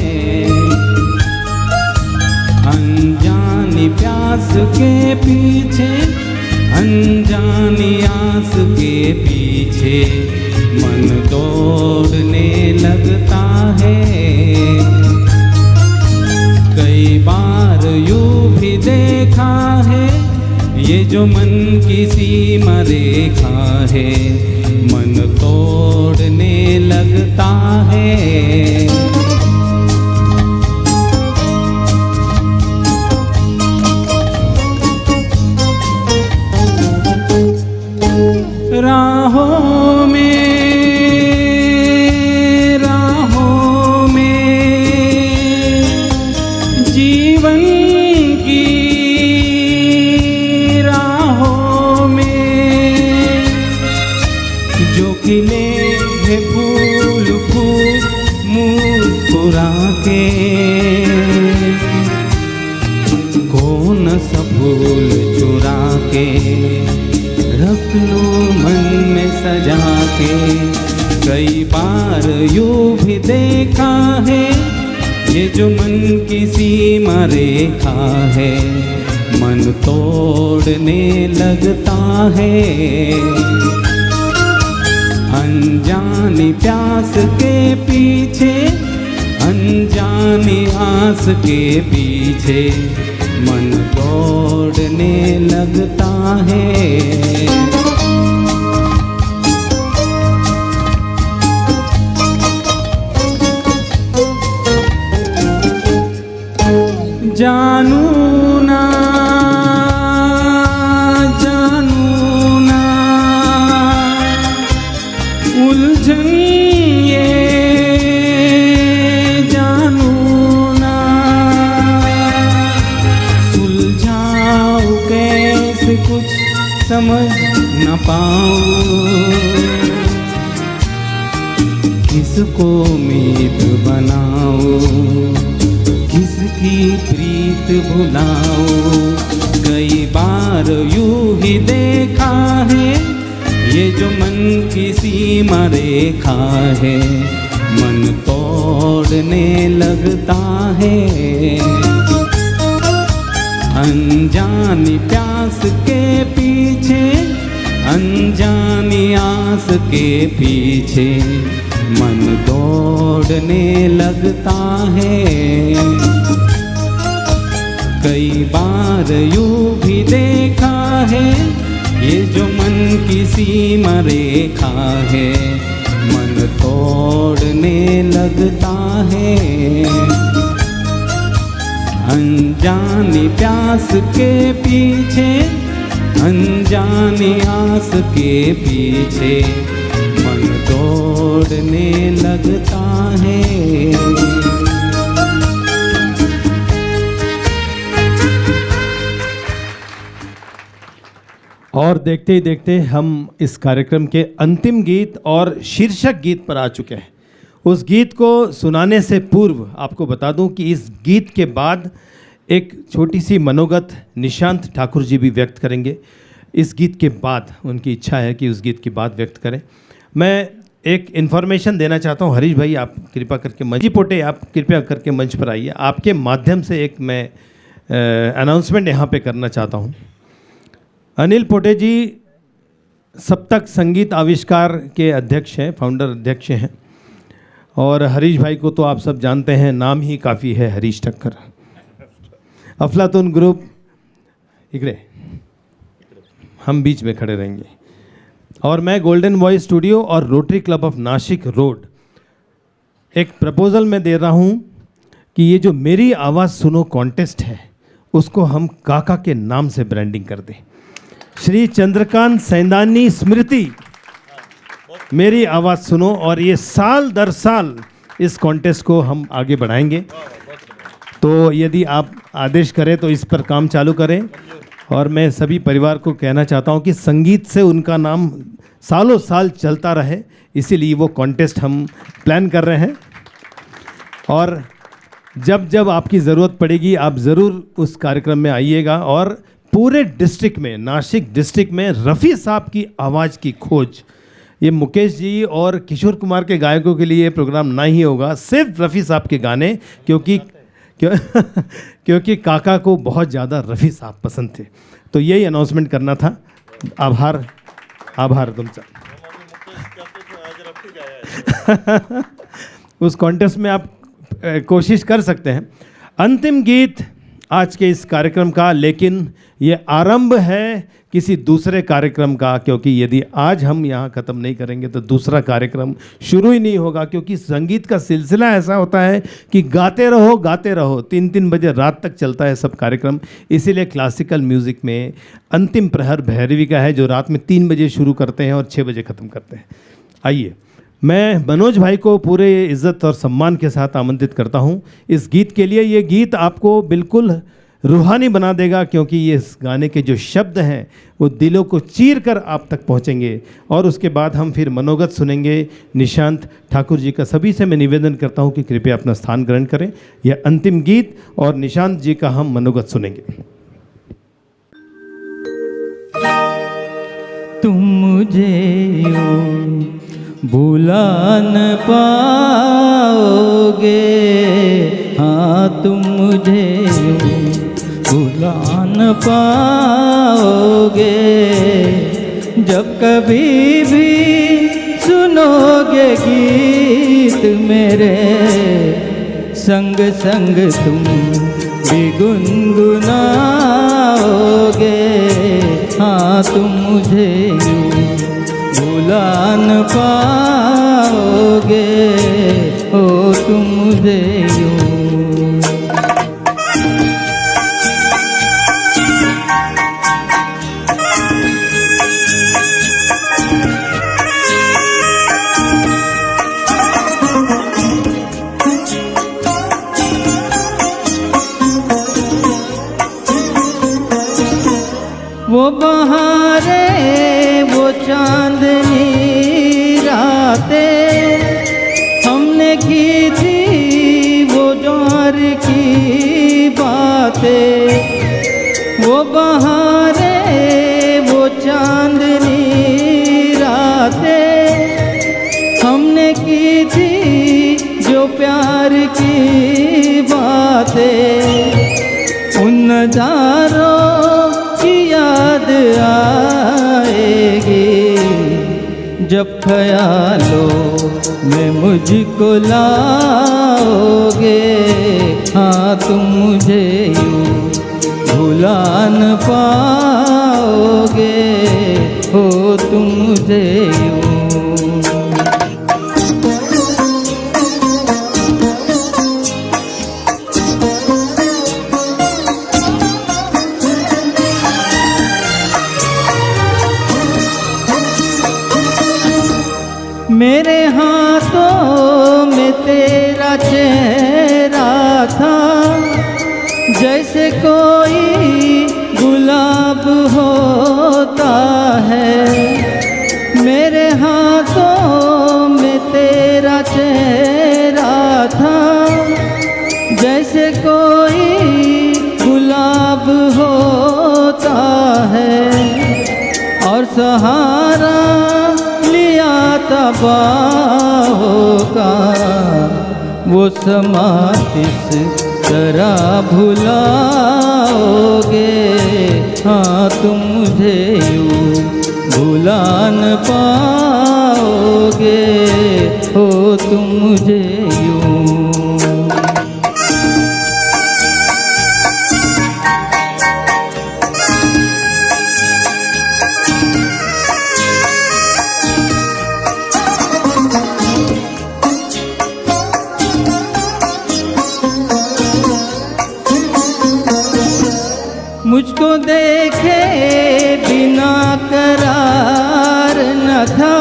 अनजानी प्यास के पीछे, अनजानी आस के पीछे मन दौड़ने लगता है। कई बार यूं भी देखा है ये जो मन की सीमा रेखा है, मन तोड़ने लगता है। राहों में जीवन की राहों में जो खिले हैं फूल फूल मुस्कुरा के, कौन सा फूल चुरा के रख लो मन में सजा के। कई बार यूं भी देखा है ये जो मन की सीमा रेखा है, मन तोड़ने लगता है। अनजानी प्यास के पीछे, अनजानी आस के पीछे मन दौड़ने लगता है। जानू ना उलझन ये जानू ना, सुलझाऊं कैसे कुछ समझ न पाऊं। किसको उम्मीद बनाऊं, किसकी प्रीत भुलाओ। कई बार यूं ही देखा है ये जो मन की सीमा रेखा है, मन तोड़ने लगता है। अनजानी प्यास के पीछे, अनजानी आस के पीछे मन दौड़ने लगता है। कई बार यूं भी देखा है, ये जो मन की सीमा रेखा है, मन तोड़ने लगता है। अनजानी प्यास के पीछे, अनजानी आस के पीछे मन दौड़ने लगता है। और देखते ही देखते हम इस कार्यक्रम के अंतिम गीत और शीर्षक गीत पर आ चुके हैं। उस गीत को सुनाने से पूर्व आपको बता दूं कि इस गीत के बाद एक छोटी सी मनोगत निशांत ठाकुर जी भी व्यक्त करेंगे। इस गीत के बाद उनकी इच्छा है कि उस गीत के बाद व्यक्त करें। मैं एक इन्फॉर्मेशन देना चाहता हूं। हरीश भाई, आप कृपा करके मंच जी पोटे, आप कृपया करके मंच पर आइए। आपके माध्यम से एक मैं अनाउंसमेंट यहाँ पे करना चाहता हूँ। अनिल पोटे जी सप्तक संगीत आविष्कार के अध्यक्ष हैं, फाउंडर अध्यक्ष हैं। और हरीश भाई को तो आप सब जानते हैं, नाम ही काफ़ी है हरीश ठक्कर। अफलातून ग्रुप, इकड़े हम बीच में खड़े रहेंगे। और मैं गोल्डन वॉइस स्टूडियो और rotary club of Nashik road एक प्रपोजल में दे रहा हूँ कि ये जो मेरी आवाज़ सुनो कॉन्टेस्ट है, उसको हम काका के नाम से ब्रांडिंग कर दें। श्री चंद्रकांत सैंदानी स्मृति मेरी आवाज़ सुनो, और ये साल दर साल इस कॉन्टेस्ट को हम आगे बढ़ाएंगे। तो यदि आप आदेश करें तो इस पर काम चालू करें। और मैं सभी परिवार को कहना चाहता हूं कि संगीत से उनका नाम सालों साल चलता रहे, इसीलिए वो कॉन्टेस्ट हम प्लान कर रहे हैं। और जब जब आपकी ज़रूरत पड़ेगी आप ज़रूर उस कार्यक्रम में आइएगा। और पूरे डिस्ट्रिक्ट में, नासिक डिस्ट्रिक्ट में रफ़ी साहब की आवाज़ की खोज, ये मुकेश जी और किशोर कुमार के गायकों के लिए प्रोग्राम ना ही होगा, सिर्फ रफ़ी साहब के गाने, क्योंकि काका को बहुत ज़्यादा रफ़ी साहब पसंद थे। तो यही अनाउंसमेंट करना था। आभार तुमचा। उस कॉन्टेस्ट में आप कोशिश कर सकते हैं। अंतिम गीत आज के इस कार्यक्रम का, लेकिन ये आरंभ है किसी दूसरे कार्यक्रम का, क्योंकि यदि आज हम यहाँ ख़त्म नहीं करेंगे तो दूसरा कार्यक्रम शुरू ही नहीं होगा। क्योंकि संगीत का सिलसिला ऐसा होता है कि गाते रहो 3-3 बजे रात तक चलता है सब कार्यक्रम। इसीलिए क्लासिकल म्यूज़िक में अंतिम प्रहर भैरवी का है, जो रात में 3 बजे शुरू करते हैं और 6 बजे ख़त्म करते हैं। आइए, मैं मनोज भाई को पूरे इज़्ज़त और सम्मान के साथ आमंत्रित करता हूँ इस गीत के लिए। ये गीत आपको बिल्कुल रूहानी बना देगा, क्योंकि ये इस गाने के जो शब्द हैं वो दिलों को चीर कर आप तक पहुँचेंगे। और उसके बाद हम फिर मनोगत सुनेंगे निशांत ठाकुर जी का। सभी से मैं निवेदन करता हूँ कि कृपया अपना स्थान ग्रहण करें। यह अंतिम गीत और निशांत जी का हम मनोगत सुनेंगे। तुम मुझे भुला न पाओगे, हाँ तुम मुझे भुला न पाओगे। जब कभी भी सुनोगे गीत मेरे, संग संग तुम भी गुनगुनाओगे। हाँ तुम मुझे भुला न पाओगे, ओ तुम मुझे वो बहारें, वो चांदनी रातें हमने की थी, वो दौर की बातें। वो बहारें, वो चांदनी रातें हमने की थी, जो प्यार की बातें। उन नज़ारों की याद आएगी जब ख्यालों में मुझको लाओगे। हाँ तुम मुझे यूँ भुला न पाओगे, हो तुम मुझे यूँ। मेरे हाथों में तेरा चेहरा था, जैसे कोई गुलाब होता है। मेरे हाथों में तेरा चेहरा था, जैसे कोई गुलाब होता है। और सहारा लिया था बाहों का, वो समा किस तरह भुलाओगे। हाँ तुम मुझे यूँ भुला न पाओगे, हो तुम मुझे यूँ। मुझको देखे बिना करार न था,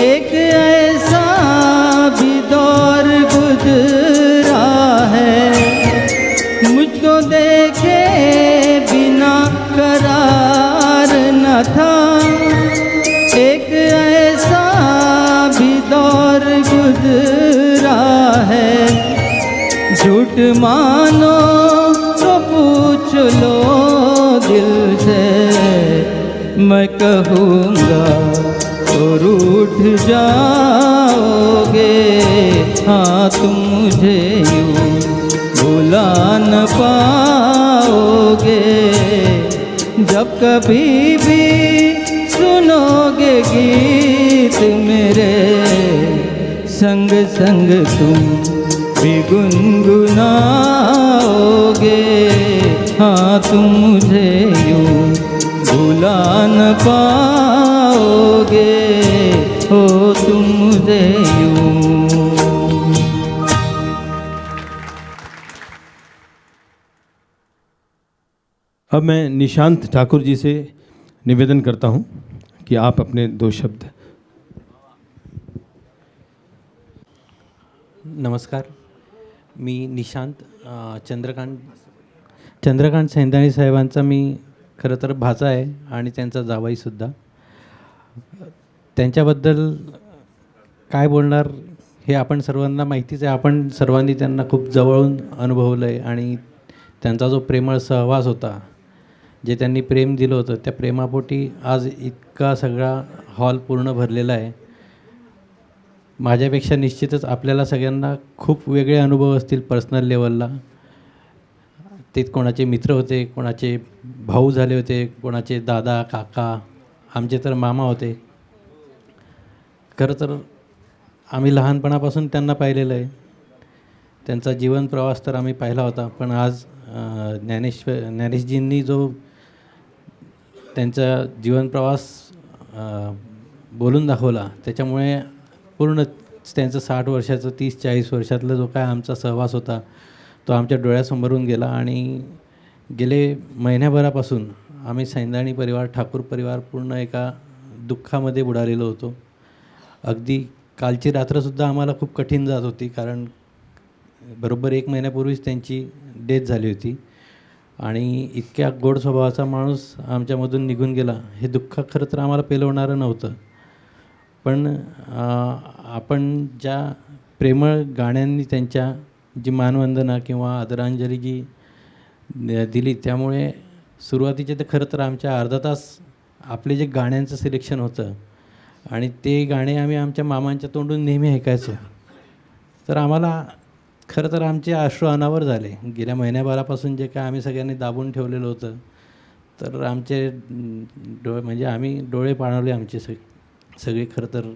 एक ऐसा भी दौर गुजरा है। मुझको देखे बिना करार न था, एक ऐसा भी दौर गुजरा है। झूठ मानो तो पूछ लो दिल से, मैं कहूँगा तो रूठ जाओगे। हाँ तुम मुझे यूँ भुला न पाओगे, जब कभी भी सुनोगे गीत मेरे, संग संग तुम भी गुनगुनाओगे। हाँ तुम मुझे यूँ भुला न पाओगे, हो तुम मुझे यूँ। अब मैं निशांत ठाकुर जी से निवेदन करता हूं कि आप अपने 2 शब्द। नमस्कार, मी निशांत चंद्रकांत सैंदानी साहेबांचा मी खरं तर भाचा आहे आणि त्यांचा जावईसुद्धा. त्यांच्याबद्दल काय बोलणार हे आपण सर्वांना माहितीच आहे. आपण सर्वांनी त्यांना खूप जवळून अनुभवलं आहे आणि त्यांचा जो प्रेमळ सहवास होता, जे त्यांनी प्रेम दिलं होतं, त्या प्रेमापोटी आज इतका सगळा हॉल पूर्ण भरलेला आहे. माझ्यापेक्षा निश्चितच आपल्याला सगळ्यांना खूप वेगळे अनुभव असतील पर्सनल लेवलला. ते कोणाचे मित्र होते, कोणाचे भाऊ झाले होते, कोणाचे दादा काका, आमचे तर मामा होते. खरं तर आम्ही लहानपणापासून त्यांना पाहिलेलं आहे. त्यांचा जीवन प्रवास तर आम्ही पाहिला होता, पण आज ज्ञानेशजींनी जो त्यांचा जीवन प्रवास बोलून दाखवला, त्याच्यामुळे पूर्ण त्यांचं 60 वर्षाचं 30-40 वर्षातला जो काय आमचा सहवास होता तो आमच्या डोळ्यासमोरून गेला. आणि गेले महिन्याभरापासून आम्ही सैंदानी परिवार, ठाकूर परिवार पूर्ण एका दुःखामध्ये बुडालेलो होतो. अगदी कालची रात्रसुद्धा आम्हाला खूप कठीण जात होती, कारण बरोबर 1 महिन्यापूर्वीच त्यांची डेथ झाली होती आणि इतक्या गोड स्वभावाचा माणूस आमच्यामधून निघून गेला. हे दुःख खरं तर आम्हाला पेलवणारं नव्हतं, पण आपण ज्या प्रेमळ गाण्यांनी त्यांच्या जी मानवंदना किंवा आदरांजली जी दिली, त्यामुळे सुरुवातीचे तर खरं तर आमच्या अर्धा तास आपले जे गाण्यांचं सिलेक्शन होतं आणि ते गाणे आम्ही आमच्या मामांच्या तोंडून नेहमी ऐकायचो. तर आम्हाला खरं तर आमचे अश्रू अनावर झाले. गेल्या महिन्याभरापासून जे काय आम्ही सगळ्यांनी दाबून ठेवलेलं होतं, तर आमचे म्हणजे आम्ही डोळे पाणावले आमचे सगळे. खरं तर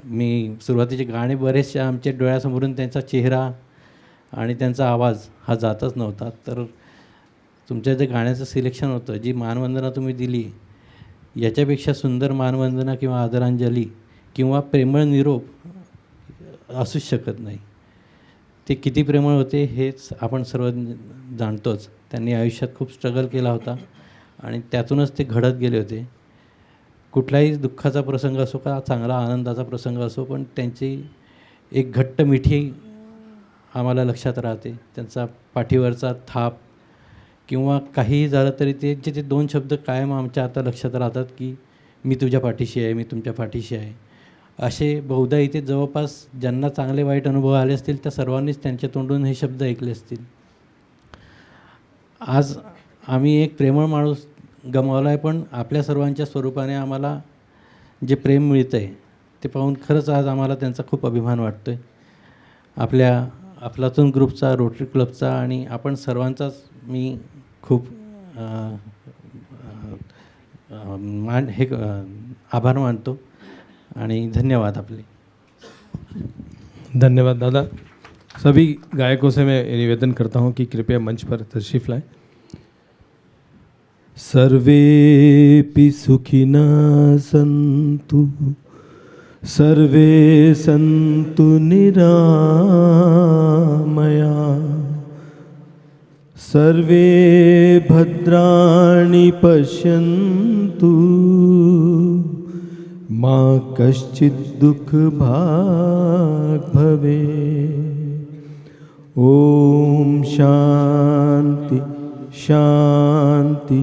मी सुरुवातीचे गाणे बरेचसे आमच्या डोळ्यासमोरून त्यांचा चेहरा आणि त्यांचा आवाज हा जातच नव्हता. तर तुमच्या जे गाण्याचं सिलेक्शन होतं, जी मानवंदना तुम्ही दिली, याच्यापेक्षा सुंदर मानवंदना किंवा आदरांजली किंवा प्रेमळ निरोप असूच शकत नाही. ते किती प्रेमळ होते हेच आपण सर्व जाणतोच. त्यांनी आयुष्यात खूप स्ट्रगल केला होता आणि त्यातूनच ते घडत गेले होते. कुठलाही दुःखाचा प्रसंग असो का चांगला आनंदाचा प्रसंग असो, पण त्यांची एक घट्ट मिठी आम्हाला लक्षात राहते. त्यांचा पाठीवरचा थाप किंवा काहीही झालं तरी ते 2 शब्द कायम आमच्या आता लक्षात राहतात की मी तुझ्या पाठीशी आहे, मी तुमच्या पाठीशी आहे. असे बहुधा इथे जवळपास ज्यांना चांगले वाईट अनुभव आले असतील त्या सर्वांनीच त्यांच्या तोंडून हे शब्द ऐकले असतील. आज आम्ही एक प्रेमळ माणूस गमावला आहे, पण आपल्या सर्वांच्या स्वरूपाने आम्हाला जे प्रेम मिळतं आहे ते पाहून खरंच आज आम्हाला त्यांचा खूप अभिमान वाटतो आहे. आपल्या अफलातून ग्रुपचा, रोटरी क्लबचा आणि आपण सर्वांचाच मी खूप आभार मानतो आणि धन्यवाद आपले. धन्यवाद दादा. सभी गायकों से मैं निवेदन करता हूं कि कृपया मंच पर तशरीफ लाएं. सर्वेपि सुखिनः सन्तु, सर्वे सन्तु निरामया, सर्वे भद्राणि पश्यन्तु, मा कश्चित् दुःखभाग् भवेत्. ओम शांति शांति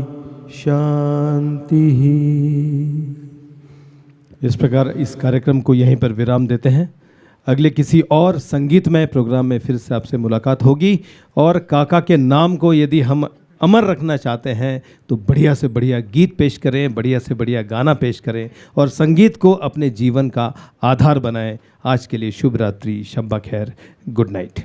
शांति. इस प्रकार इस कार्यक्रम को यहीं पर विराम देते हैं. अगले किसी और संगीतमय प्रोग्राम में फिर से आपसे मुलाकात होगी. और काका के नाम को यदि हम अमर रखना चाहते हैं तो बढ़िया से बढ़िया गीत पेश करें, बढ़िया से बढ़िया गाना पेश करें और संगीत को अपने जीवन का आधार बनाएं. आज के लिए शुभ रात्रि, शब्बा खैर, गुड नाइट.